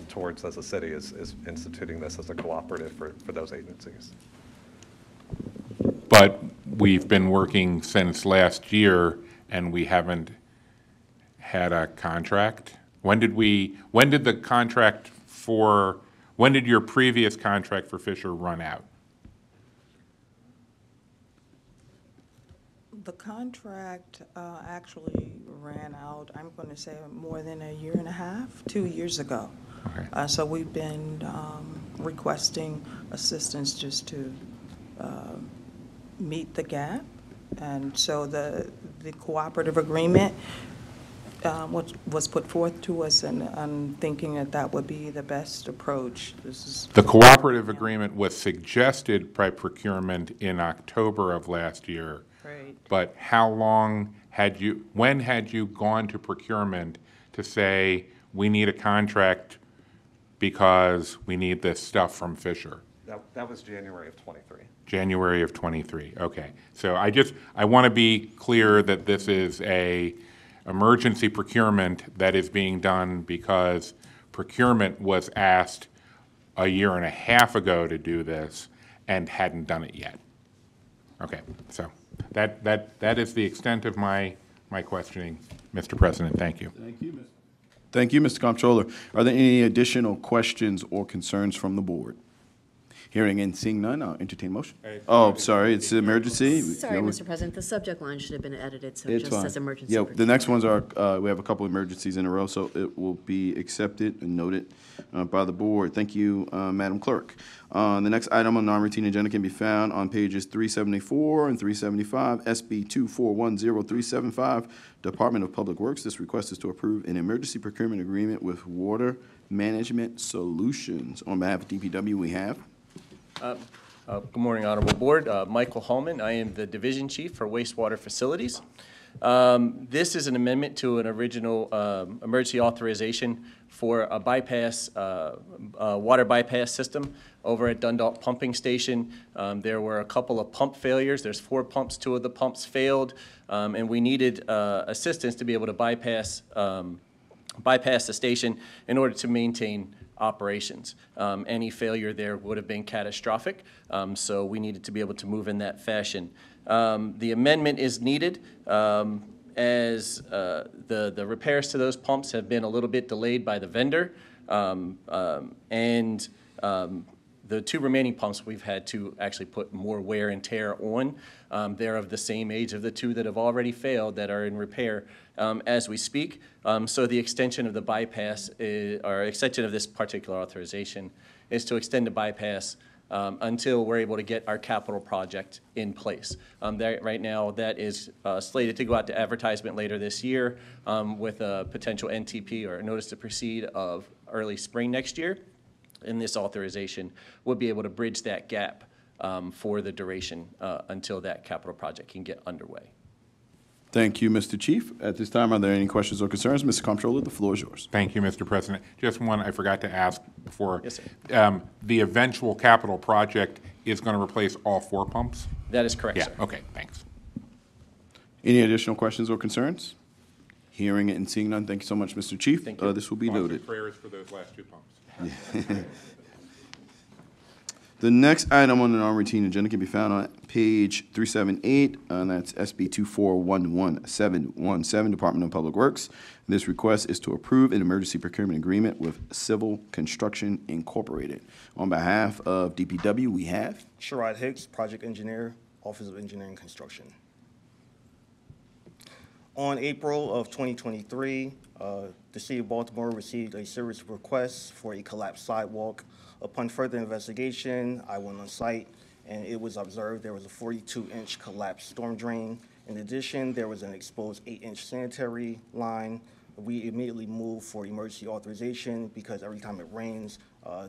towards as a city, is instituting this as a cooperative for those agencies. But we've been working since last year, and we haven't had a contract. When did your previous contract for Fisher run out? The contract actually ran out, I'm going to say, more than a year and a half, 2 years ago. Okay. So we've been requesting assistance just to meet the gap. And so the cooperative agreement was put forth to us, and I'm thinking that would be the best approach. The cooperative agreement was suggested by procurement in October of last year. Right. But when had you gone to procurement to say, we need a contract because we need this stuff from Fisher? That was January of '23. January of '23, okay. So I want to be clear that this is a emergency procurement that is being done because procurement was asked a year and a half ago to do this, and hadn't done it yet. Okay, so that is the extent of my questioning, Mr. President. Thank you. Thank you, Mr. Comptroller. Are there any additional questions or concerns from the board? Hearing and seeing none, I'll entertain motion. Oh, sorry, it's an emergency. Sorry, Yeah, we- Mr. President, the subject line should have been edited, so it It's just fine. says emergency. Yeah, the next ones are, we have a couple emergencies in a row, so it will be accepted and noted by the board. Thank you, Madam Clerk. The next item on non-routine agenda can be found on pages 374 and 375, SB 2410375, Department of Public Works. This request is to approve an emergency procurement agreement with Water Management Solutions. On behalf of DPW, we have Good morning, Honorable Board. Michael Hallman. I am the Division Chief for Wastewater Facilities. This is an amendment to an original emergency authorization for a bypass, water bypass system over at Dundalk Pumping Station. There were a couple of pump failures. There's 4 pumps. 2 of the pumps failed, and we needed assistance to be able to bypass the station in order to maintain operations. Any failure there would have been catastrophic, so we needed to be able to move in that fashion. The amendment is needed as the repairs to those pumps have been a little bit delayed by the vendor, and the 2 remaining pumps, we've had to actually put more wear and tear on. They're of the same age of the 2 that have already failed that are in repair as we speak. So the extension of the bypass, or extension of this particular authorization, is to extend the bypass until we're able to get our capital project in place. Right now, that is slated to go out to advertisement later this year with a potential NTP, or notice to proceed, of early spring next year. And this authorization would be able to bridge that gap for the duration until that capital project can get underway. Thank you, Mr. Chief. At this time, are there any questions or concerns? Mr. Comptroller, the floor is yours. Thank you, Mr. President. Just one I forgot to ask before. Yes, sir. The eventual capital project is going to replace all 4 pumps? That is correct, Yeah, sir. okay, thanks. Any additional questions or concerns? Hearing it and seeing none, thank you so much, Mr. Chief. Thank you. This will be Thoughts and noted. prayers for those last 2 pumps. The next item on the non-routine agenda can be found on page 378, and that's SB 2411717, Department of Public Works. This request is to approve an emergency procurement agreement with Civil Construction Incorporated. On behalf of DPW, we have Sherrod Hicks, Project Engineer, Office of Engineering Construction. On April of 2023, the City of Baltimore received a series of requests for a collapsed sidewalk. Upon further investigation, I went on site, and it was observed there was a 42-inch collapsed storm drain. In addition, there was an exposed 8-inch sanitary line. We immediately moved for emergency authorization because every time it rains,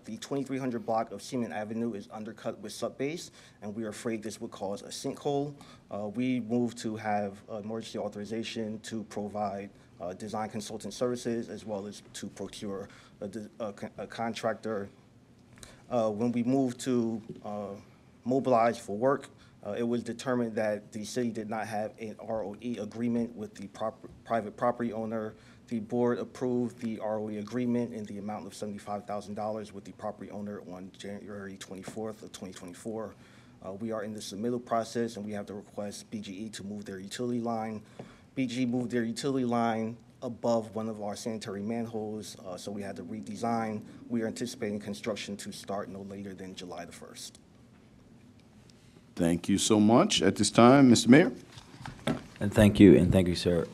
the 2300 block of Seaman Avenue is undercut with subbase, and we are afraid this would cause a sinkhole. We moved to have emergency authorization to provide design consultant services, as well as to procure a contractor. When we moved to mobilize for work, it was determined that the city did not have an ROE agreement with the private property owner. The board approved the ROE agreement in the amount of $75,000 with the property owner on January 24th of 2024. We are in the submittal process, and we have to request BGE to move their utility line. BGE moved their utility line above one of our sanitary manholes, so we had to redesign. We are anticipating construction to start no later than July the 1st. Thank you so much. At this time, Mr. Mayor. And thank you, sir.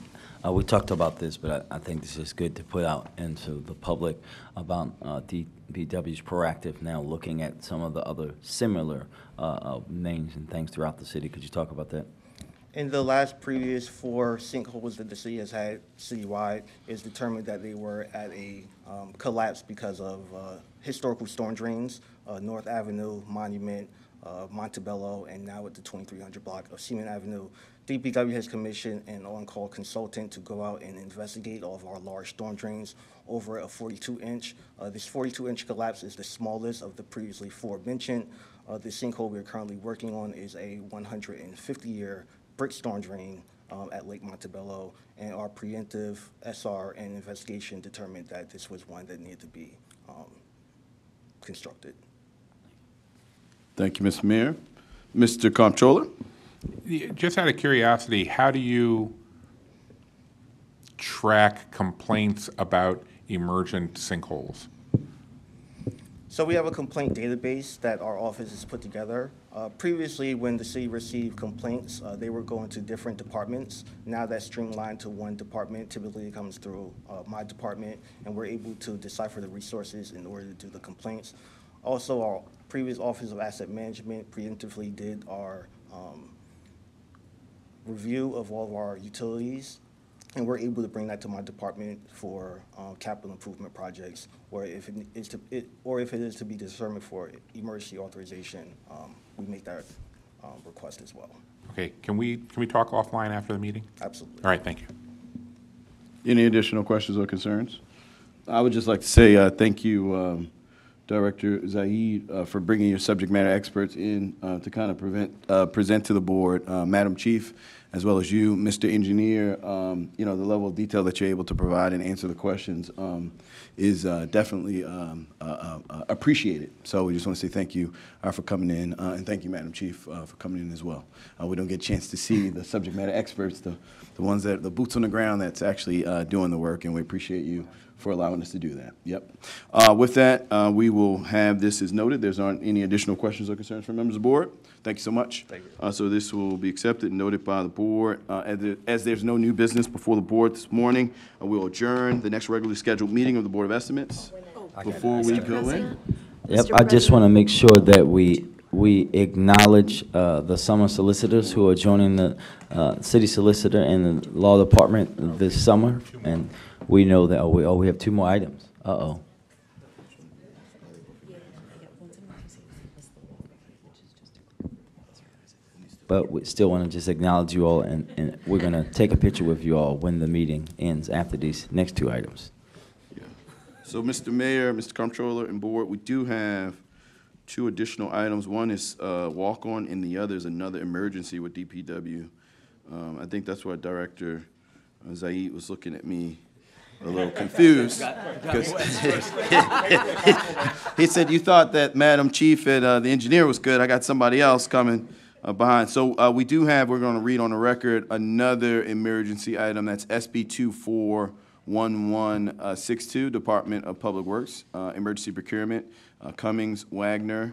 We talked about this, but I think this is good to put out into the public about DPW's proactive now looking at some of the other similar names and things throughout the city. Could you talk about that? In the last previous 4 sinkholes that the city has had citywide, it's determined that they were at a collapse because of historical storm drains, North Avenue, Monument, Montebello, and now at the 2300 block of Seaman Avenue. DPW has commissioned an on-call consultant to go out and investigate all of our large storm drains over a 42-inch. This 42-inch collapse is the smallest of the previously 4 mentioned. The sinkhole we're currently working on is a 150-year brick storm drain at Lake Montebello, and our preemptive SR and investigation determined that this was one that needed to be constructed. Thank you, Mr. Mayor. Mr. Comptroller? Just out of curiosity, how do you track complaints about emergent sinkholes? So we have a complaint database that our office has put together. Previously, when the city received complaints, they were going to different departments. Now that's streamlined to one department. Typically, it comes through my department, and we're able to decipher the resources in order to do the complaints. Also, our previous Office of Asset Management preemptively did our review of all of our utilities, and we're able to bring that to my department for capital improvement projects, or if it is to be determined for emergency authorization, we make that request as well. Okay, can we talk offline after the meeting? Absolutely. All right, thank you. Any additional questions or concerns? I would just like to say thank you, Director Zaid, for bringing your subject matter experts in to kind of present to the board. Madam Chief, as well as you, Mr. Engineer, you know, the level of detail that you're able to provide and answer the questions is definitely appreciated. So we just want to say thank you for coming in, and thank you, Madam Chief, for coming in as well. We don't get a chance to see the subject matter experts, the ones that, the boots on the ground that's actually doing the work, and we appreciate you for allowing us to do that. Yep. With that, we will have this as noted. There's aren't any additional questions or concerns from members of the board. Thank you so much. Thank you. So this will be accepted and noted by the board. As there's no new business before the board this morning, we will adjourn the next regularly scheduled meeting of the Board of Estimates. Before we go in. Yep, I just want to make sure that we acknowledge the summer solicitors who are joining the city solicitor and the law department this summer. And we know that, we have two more items. Uh-oh. But we still want to just acknowledge you all, and we're going to take a picture with you all when the meeting ends after these next two items. So, Mr. Mayor, Mr. Comptroller, and Board, we do have two additional items. One is walk-on, and the other is another emergency with DPW. I think that's why Director Zaid was looking at me a little confused. He said, you thought that Madam Chief and the engineer was good. I got somebody else coming behind. So we do have, we're going to read on the record, another emergency item. That's SB 241162, Department of Public Works, Emergency Procurement, Cummings Wagner,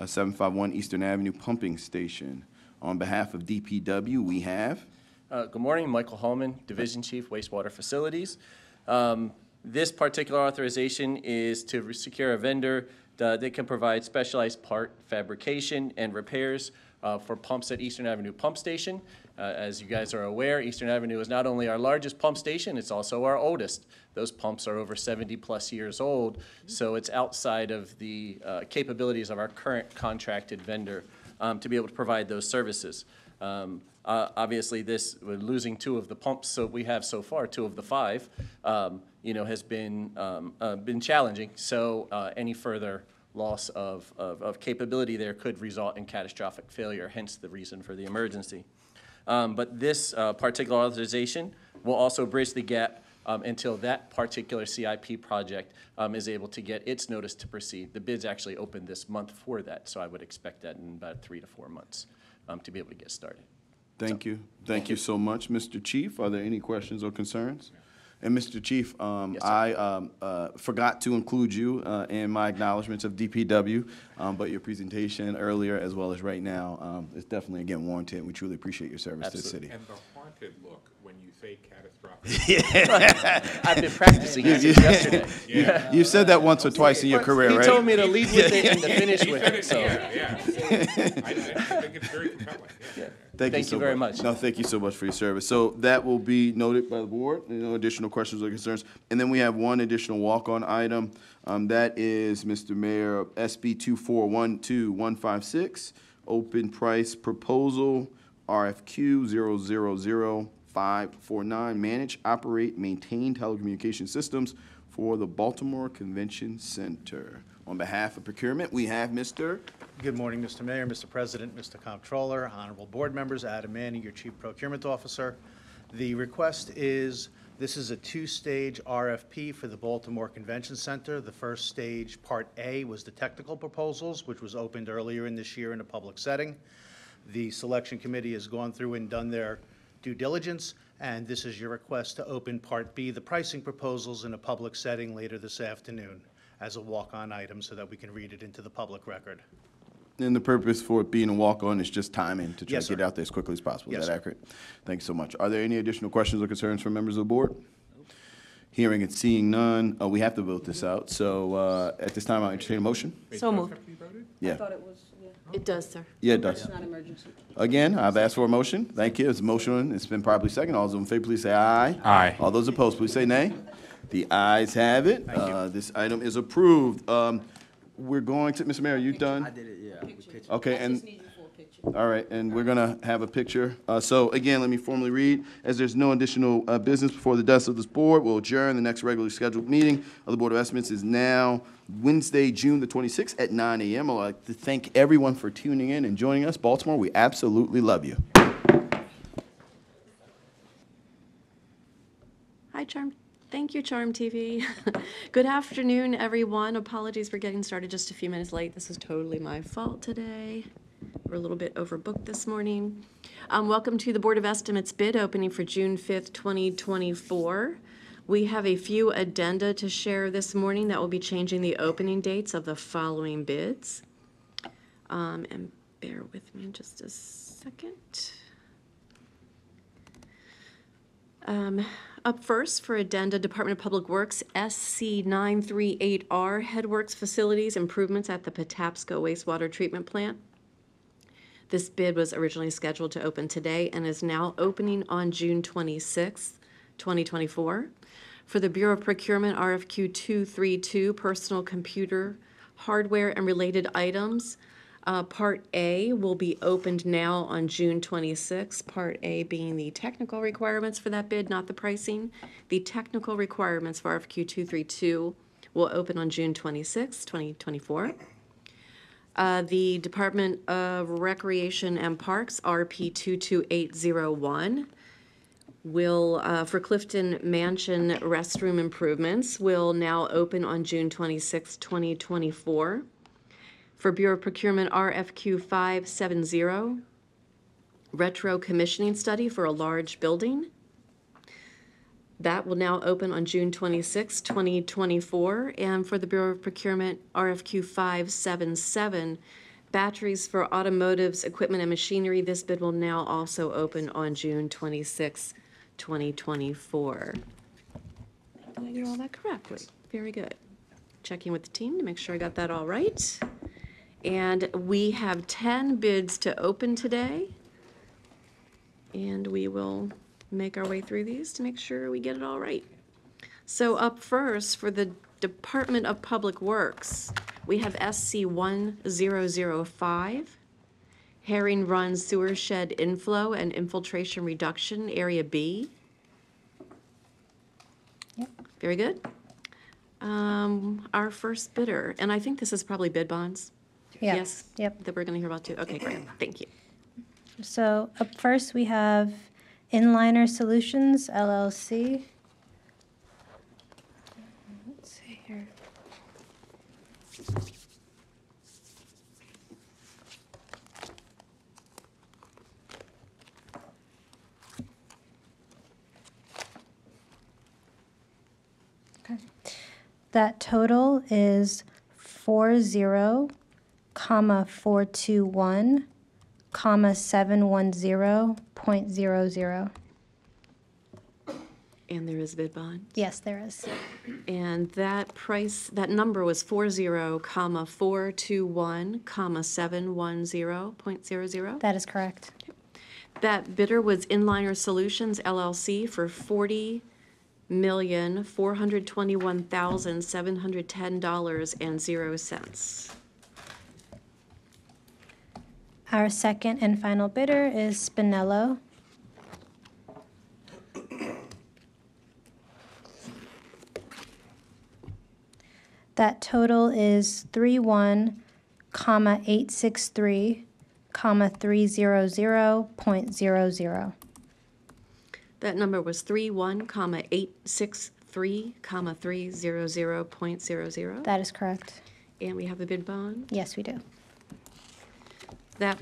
751 Eastern Avenue Pumping Station. On behalf of DPW, we have. Good morning, Michael Hallman, Division Chief, Wastewater Facilities. This particular authorization is to secure a vendor that can provide specialized part fabrication and repairs for pumps at Eastern Avenue Pump Station. As you guys are aware, Eastern Avenue is not only our largest pump station, it's also our oldest. Those pumps are over 70+ years old, so it's outside of the capabilities of our current contracted vendor to be able to provide those services. Obviously, we're losing two of the pumps so we have so far, two of the five, you know, has been challenging. So any further loss of capability there could result in catastrophic failure, hence the reason for the emergency. But this particular authorization will also bridge the gap until that particular CIP project is able to get its notice to proceed. The bids actually opened this month for that, so I would expect that in about 3 to 4 months to be able to get started. Thank you. Thank you so much, Mr. Chief. Are there any questions or concerns? And Mr. Chief, Yes, I forgot to include you in my acknowledgments of DPW, but your presentation earlier as well as right now is definitely, again, warranted. We truly appreciate your service to the city. And the haunted look when you say catastrophic. I've been practicing it since yesterday. Yeah. You've said that once or twice in your career, right? He told me to lead with it and to finish with it, so. Yeah. I think it's very compelling. Yeah. Thank you very much. No, thank you so much for your service. So that will be noted by the board. No additional questions or concerns. And then we have one additional walk-on item. That is, Mr. Mayor, SB 2412156, open price proposal, RFQ 000549, manage, operate, maintain telecommunication systems for the Baltimore Convention Center. On behalf of procurement, we have Mr. Good morning, Mr. Mayor, Mr. President, Mr. Comptroller, honorable board members, Adam Manning, your Chief Procurement Officer. The request is This is a two-stage RFP for the Baltimore Convention Center. The first stage, Part A, was the technical proposals, which was opened earlier in this year in a public setting. The selection committee has gone through and done their due diligence, and this is your request to open Part B, the pricing proposals, in a public setting later this afternoon as a walk-on item so that we can read it into the public record. And the purpose for it being a walk-on is just timing to try Yes, to get sir. it out there as quickly as possible. Yes, Is that sir. accurate? Thanks so much. Are there any additional questions or concerns from members of the board? Hearing and seeing none, we have to vote this out. So at this time, I'll entertain a motion. So moved. Yeah. It does, sir. Yeah, it does. It's not emergency. Again, I've asked for a motion. Thank you. It's a motion. It's been properly seconded. All those in favor, please say aye. Aye. All those opposed, please say nay. The ayes have it. This item is approved. We're going to, Mr. Mayor, are you done? I did it, yeah. Okay, and, all right, and we're gonna have a picture. So again, let me formally read. As there's no additional business before the desk of this board, we'll adjourn. The next regularly scheduled meeting of the Board of Estimates is now Wednesday, June the 26th at 9 a.m. I'd like to thank everyone for tuning in and joining us. Baltimore, we absolutely love you. Hi, Charm. Thank you, Charm TV. Good afternoon, everyone. Apologies for getting started just a few minutes late. This is totally my fault today. We're a little bit overbooked this morning. Welcome to the Board of Estimates bid opening for June 5th, 2024. We have a few addenda to share this morning that will be changing the opening dates of the following bids. And bear with me just a second. Up first for addenda, Department of Public Works, SC 938R, Headworks Facilities Improvements at the Patapsco Wastewater Treatment Plant. This bid was originally scheduled to open today and is now opening on June 26th, 2024. For the Bureau of Procurement, RFQ 232, Personal Computer Hardware and Related Items. Part A will be opened now on June 26th, Part A being the technical requirements for that bid, not the pricing. The technical requirements for RFQ 232 will open on June 26th, 2024. The Department of Recreation and Parks, RP 22801, will, for Clifton Mansion restroom improvements, will now open on June 26th, 2024. For Bureau of Procurement, RFQ 570, retro commissioning study for a large building. That will now open on June 26, 2024. And for the Bureau of Procurement, RFQ 577, batteries for automotives, equipment, and machinery. This bid will now also open on June 26, 2024. Did I do all that correctly? Very good. Checking with the team to make sure I got that all right. And we have 10 bids to open today. And we will make our way through these to make sure we get it all right. So up first, for the Department of Public Works, we have SC 1005, Herring Run Sewer Shed Inflow and Infiltration Reduction, Area B. Yep. Very good. Our first bidder, and I think this is probably bid bonds. Yeah. Yes. Yep. That we're going to hear about too. Okay, great. Thank you. So up first, we have Inliner Solutions, LLC. Let's see here. Okay. That total is 40,421,710.00. And there is bid bond. Yes, there is. And that price, that number was 40,421,710.00. That is correct. That bidder was Inliner Solutions LLC for $40,421,710.00. Our second and final bidder is Spinello. That total is 31,863,300.00. That number was 31,863,300.00. That is correct. And we have a bid bond. Yes, we do. That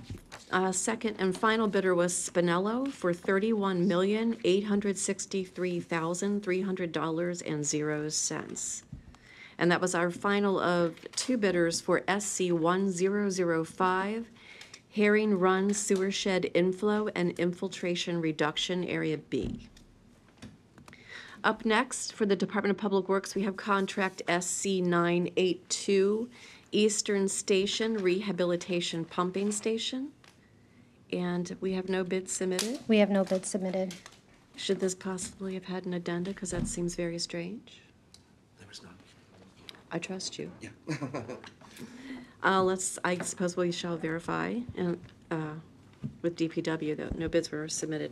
second and final bidder was Spinello for $31,863,300.00. And that was our final of two bidders for SC 1005, Herring Run Sewer Shed Inflow and Infiltration Reduction Area B. Up next, for the Department of Public Works, we have contract SC 982, Eastern Station Rehabilitation Pumping Station. And we have no bids submitted. We have no bids submitted. Should this possibly have had an addenda? Because that seems very strange. There was none. I trust you. Yeah. I suppose we shall verify and, with DPW that no bids were submitted.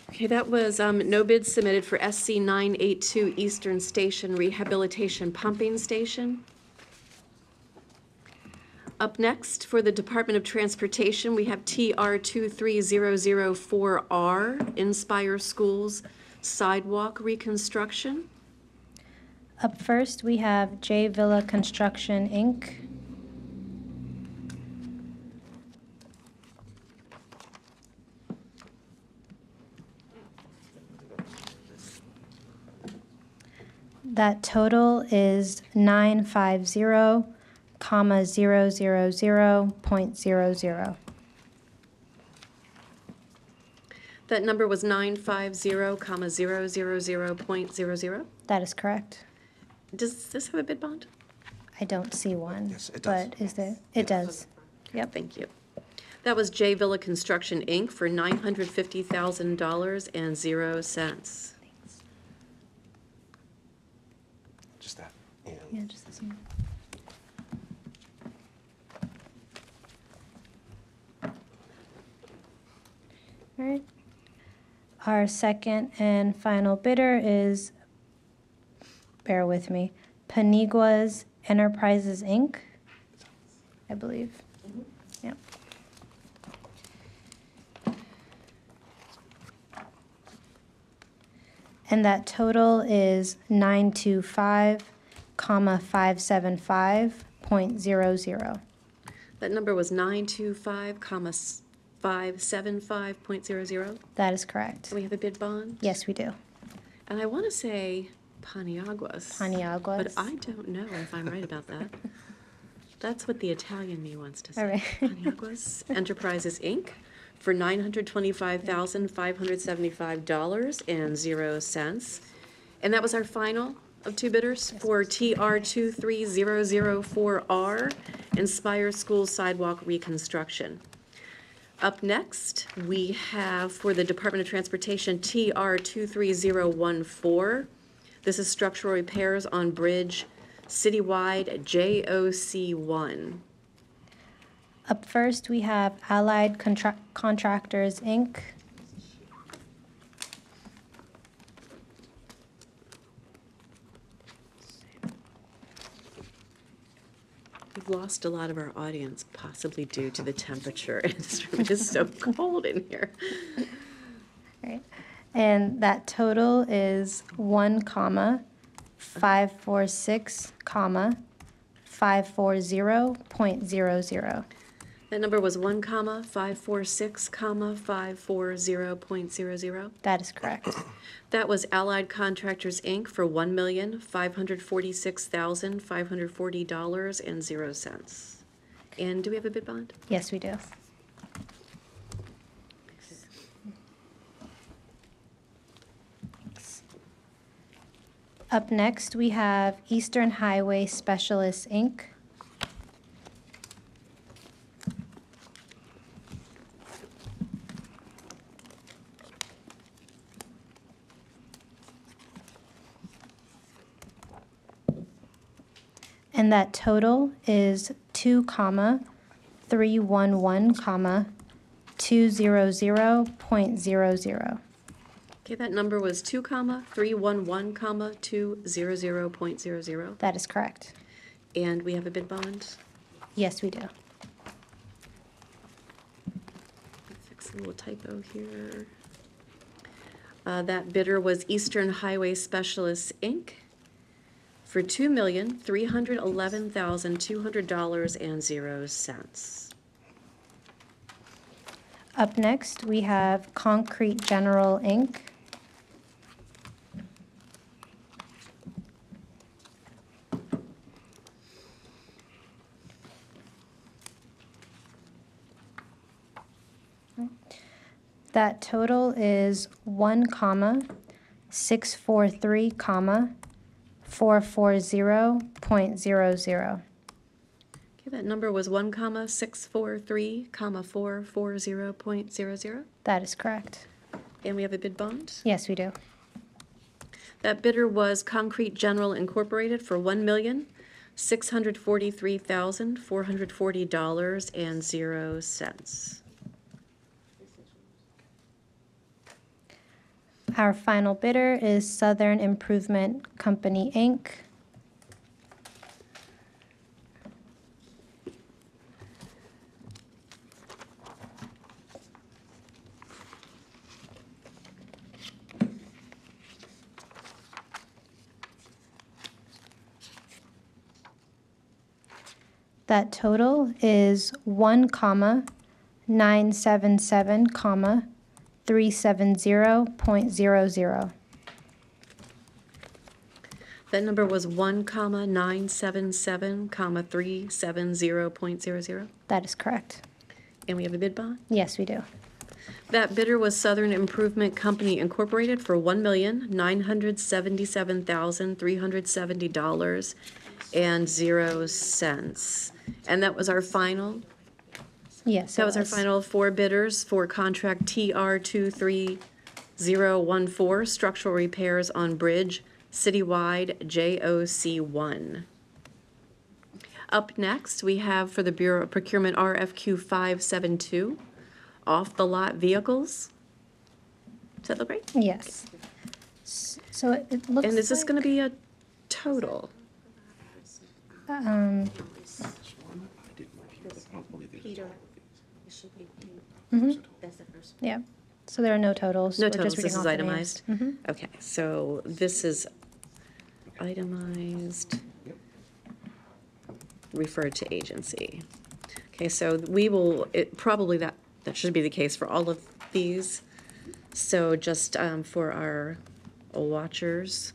Okay, that was no bids submitted for SC 982 Eastern Station Rehabilitation Pumping Station. Up next, for the Department of Transportation, we have TR 23004R, Inspire Schools Sidewalk Reconstruction. Up first, we have J Villa Construction, Inc. That total is 950,000.00. That number was 950,000.00. That is correct. Does this have a bid bond? I don't see one. Yes, it does. But is there? It does. Yep. Thank you. That was J Villa Construction, Inc. for $950,000.00. Just that. Yeah, just this one. All right. Our second and final bidder is, bear with me, Paniguas Enterprises, Inc., I believe. Yeah. And that total is 925,575.00. That number was 925,575.00. That is correct. We have a bid bond? Yes, we do. And I want to say Paniaguas. Paniaguas. But I don't know if I'm right about that. That's what the Italian me wants to say. All right. Paniaguas Enterprises, Inc. for $925,575.00. And that was our final of two bidders for TR 23004R, Inspire School Sidewalk Reconstruction. Up next, we have for the Department of Transportation TR 23014. This is structural repairs on bridge citywide JOC1. Up first, we have Allied Contractors, Inc. We've lost a lot of our audience, possibly due to the temperature. This room is so cold in here. Right. And that total is 1,546,540.00. That number was 1,546,540.00. That is correct. That was Allied Contractors, Inc. for $1,546,540.00. And do we have a bid bond? Yes, we do. Up next, we have Eastern Highway Specialists, Inc. And that total is 2,311,200.00. Okay, that number was 2,311,200.00. That is correct. And we have a bid bond? Yes, we do. Fix a little typo here. That bidder was Eastern Highway Specialists, Inc. for $2,311,200.00. Up next, we have Concrete General, Inc. That total is 1,643,440.00. Okay, that number was 1,643,440.00. That is correct. And we have a bid bond. Yes, we do. That bidder was Concrete General Incorporated for $1,643,440.00. Our final bidder is Southern Improvement Company, Inc. That total is 1,977,370.00. That number was 1,977,370.00. That is correct. And we have a bid bond. Yes, we do. That bidder was Southern Improvement Company Incorporated for $1,977,370.00. And that was our final? Yes, That it was our final four bidders for contract TR 23014, structural repairs on bridge, citywide JOC 1. Up next, we have for the Bureau of Procurement RFQ 572, off-the-lot vehicles. Does that look right? Yes. So it looks And is this like- going to be a total? Peter, it should be Peter. Mhm. That's the first one. Yeah. So there are no totals. No We're just totals, reading this off is the itemized? names. Mhm. Okay, so this is itemized, referred to agency. Okay, so we will, probably that should be the case for all of these. So just for our watchers,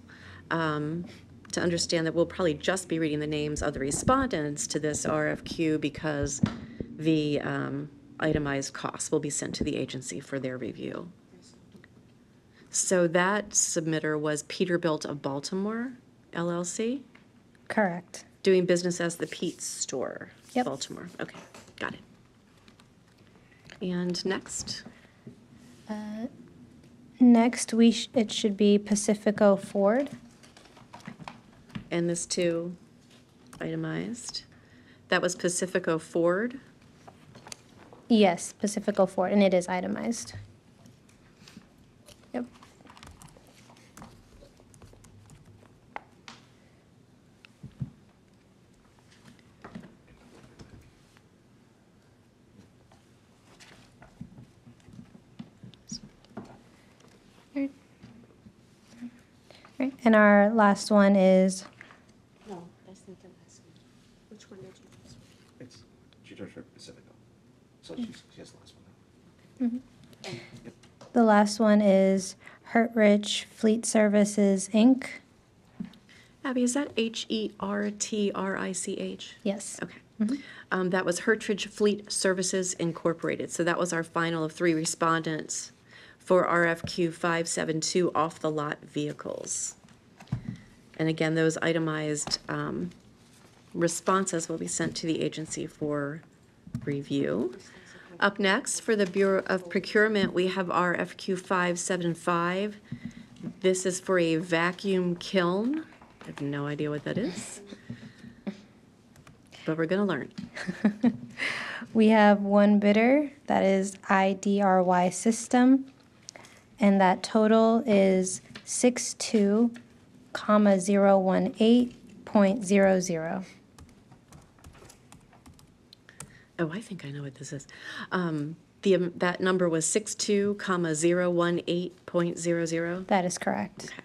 to understand that we'll probably just be reading the names of the respondents to this RFQ because the itemized costs will be sent to the agency for their review. So that submitter was Peterbilt of Baltimore, LLC, Correct. doing business as the Pete's Store, Yep. Baltimore. Okay, got it. And next, Next, it should be Pacifico Ford. and this too, itemized. That was Pacifico Ford. Yes, Pacifico Ford, and it is itemized. Yep. Right. And our last one is, No, that's not the last one. Which one did you choose? It's, she chose for Pacifico. So she has the last one now. the last one is Hertrich Fleet Services, Inc. Abby, is that Hertrich? Yes. Okay. That was Hertridge Fleet Services Incorporated. So that was our final of three respondents for RFQ 572 off-the-lot vehicles. And again, those itemized responses will be sent to the agency for review. Up next, for the Bureau of Procurement, we have RFQ 575. This is for a vacuum kiln. I have no idea what that is, but we're going to learn. We have one bidder, that is IDRY System, and that total is 62,018.00. Oh, I think I know what this is. That number was 62,018.00? That is correct. Okay.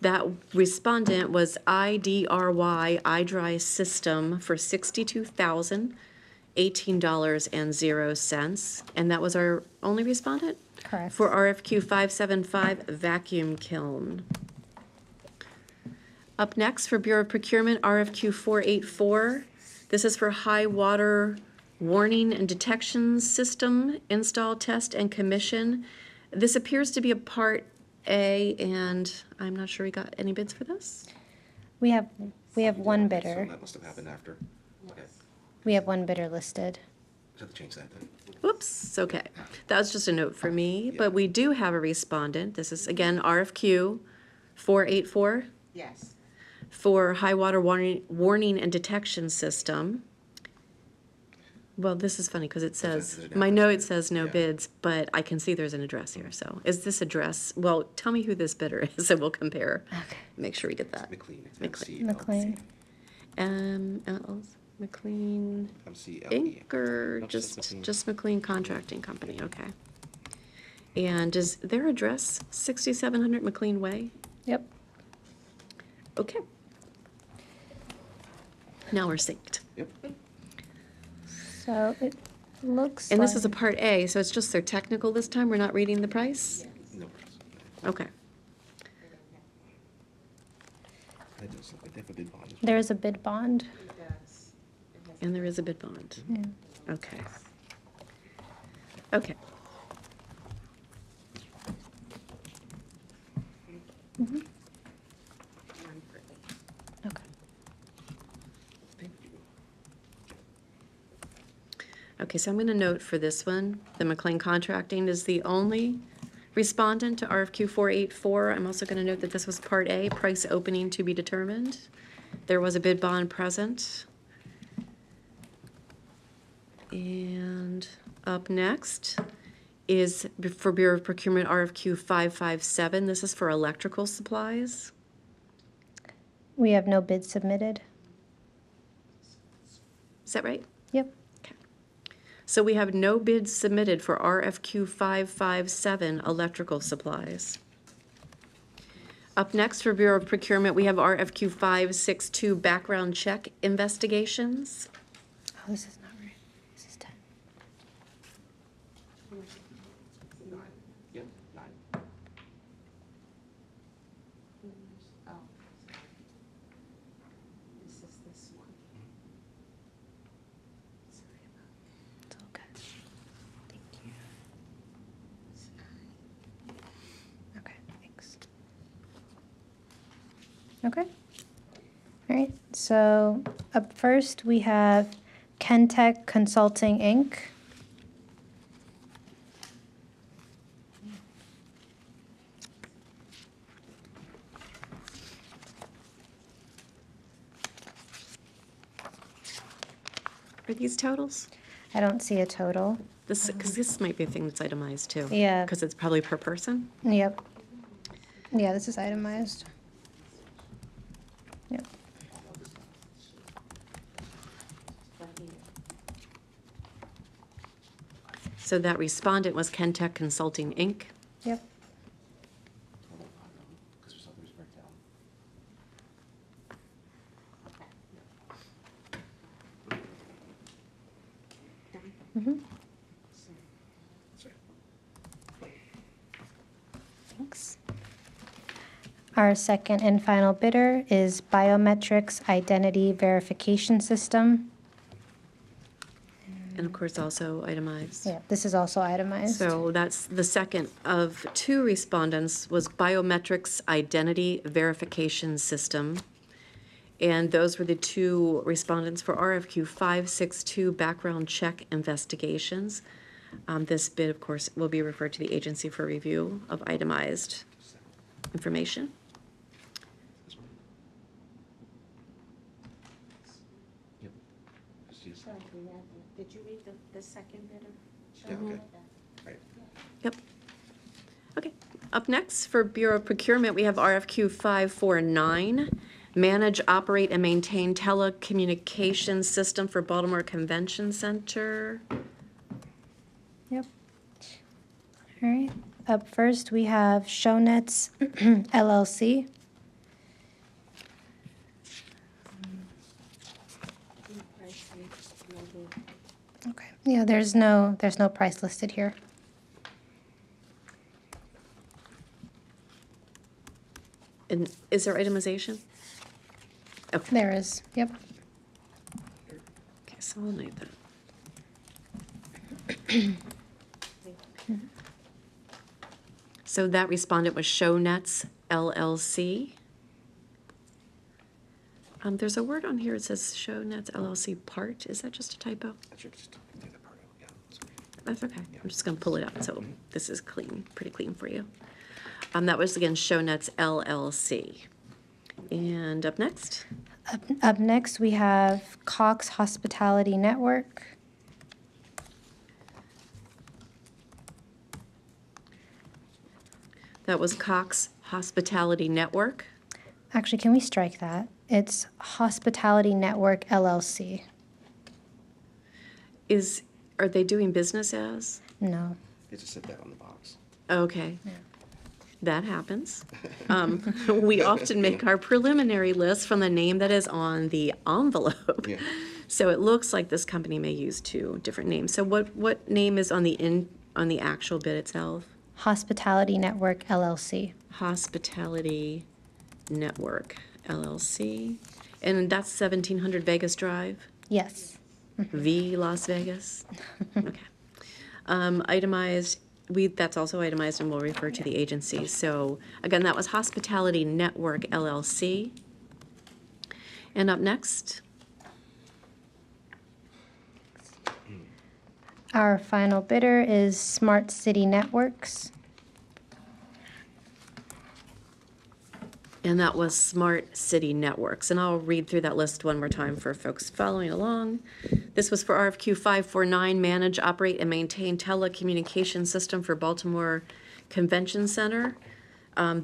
That respondent was IDRY iDry System for $62,018.00, and that was our only respondent? Correct. For RFQ 575 vacuum kiln. Up next, for Bureau of Procurement, RFQ 484. This is for high water warning and detection system, install, test, and commission. This appears to be a Part A, and I'm not sure we got any bids for this? We have one So bidder. that must have happened after. Okay. We have one bidder listed. Just have to change that then. Whoops, okay. That was just a note for me, but we do have a respondent. This is, again, RFQ 484. Yes. For high water warning and detection system. Well, this is funny because it says, my note says no bids, but I can see there's an address here. So is this address, well, tell me who this bidder is and we'll compare. Okay. Make sure we get that. McLean. McLean. McLean MCLE. Inc. or Nope, just just McLean Contracting Company, okay. And is their address 6700 McLean Way? Yep. Okay. Now we're synced. Yep. So it looks And this is a like- Part A, so it's just their technical this time? We're not reading the price? No. Okay. That does look like they have a bid bond. There is a bid bond. And there is a bid bond. Yeah. Okay. Okay. Mhm. Okay. Okay, so I'm going to note for this one, the McLean Contracting is the only respondent to RFQ 484. I'm also going to note that this was Part A, price opening to be determined. There was a bid bond present. And up next is for Bureau of Procurement RFQ 557. This is for electrical supplies. We have no bid submitted. Is that right? Yep. So we have no bids submitted for RFQ 557 electrical supplies. Up next for Bureau of Procurement, we have RFQ 562 background check investigations. Oh, this is not right. This is 10. Yep, 9. Oh. This is this one. Sorry about It's okay. Thank you. Okay, thanks. Okay. All right, so up first, we have Kentech Consulting, Inc. Are these totals? I don't see a total. This, because this might be a thing that's itemized too. Yeah. Because it's probably per person. Yep. Yeah, this is itemized. Yep. So that respondent was Kentech Consulting, Inc. Yep. Because there's others breakdown. Mm-hmm. Thanks. Our second and final bidder is Biometrics Identity Verification System. And of course, also itemized. Yeah, this is also itemized. So that's the second of two respondents was Biometrics Identity Verification System. And those were the two respondents for RFQ 562 background check investigations. This bid, of course, will be referred to the agency for review of itemized information. Yep. Just use- Did you read the second bidder? Yeah, okay. Right. Yep. Okay. Up next, for Bureau of Procurement, we have RFQ 549, Manage, Operate, and Maintain Telecommunications System for Baltimore Convention Center. Yep. All right. Up first, we have Shownets LLC. Okay. Yeah, there's no price listed here. And is there itemization? Okay. There is. Yep. Okay, so I'll note that. So that respondent was Shownets LLC. There's a word on here, it says Shownets LLC part. Is that just a typo? That's okay. I'm just going to pull it out, so this is clean, pretty clean for you. That was, again, Shownets LLC. And up next? Up next, we have Cox Hospitality Network. That was Cox Hospitality Network. Actually, can we strike that? It's Hospitality Network LLC. Are they doing business as? No. They just said that on the box. Okay. That happens. We often make our preliminary list from the name that is on the envelope. Yeah. So it looks like this company may use two different names. So what name is on the actual bid itself? Hospitality Network LLC. Hospitality Network LLC. And that's 1700 Vegas Drive? Yes. V Las Vegas? Okay. Itemized, that's also itemized and we'll refer to the agency. So again, that was Hospitality Network LLC. And up next? Our final bidder is Smart City Networks. And that was Smart City Networks. And I'll read through that list one more time for folks following along. This was for RFQ 549, manage, operate, and maintain telecommunication system for Baltimore Convention Center.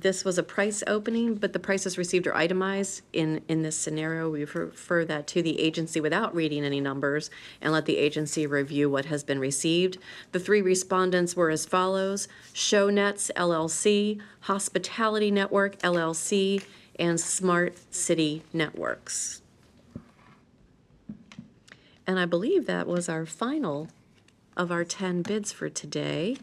This was a price opening, but the prices received are itemized. In this scenario, we refer that to the agency without reading any numbers and let the agency review what has been received. The three respondents were as follows: Shownets LLC, Hospitality Network LLC, and Smart City Networks. And I believe that was our final of our 10 bids for today.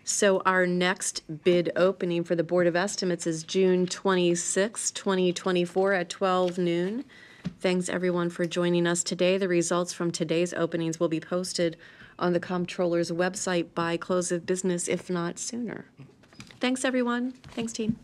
So our next bid opening for the Board of Estimates is June 26, 2024 at 12 noon. Thanks everyone for joining us today. The results from today's openings will be posted on the Comptroller's website by close of business, if not sooner. Thanks everyone. Thanks team.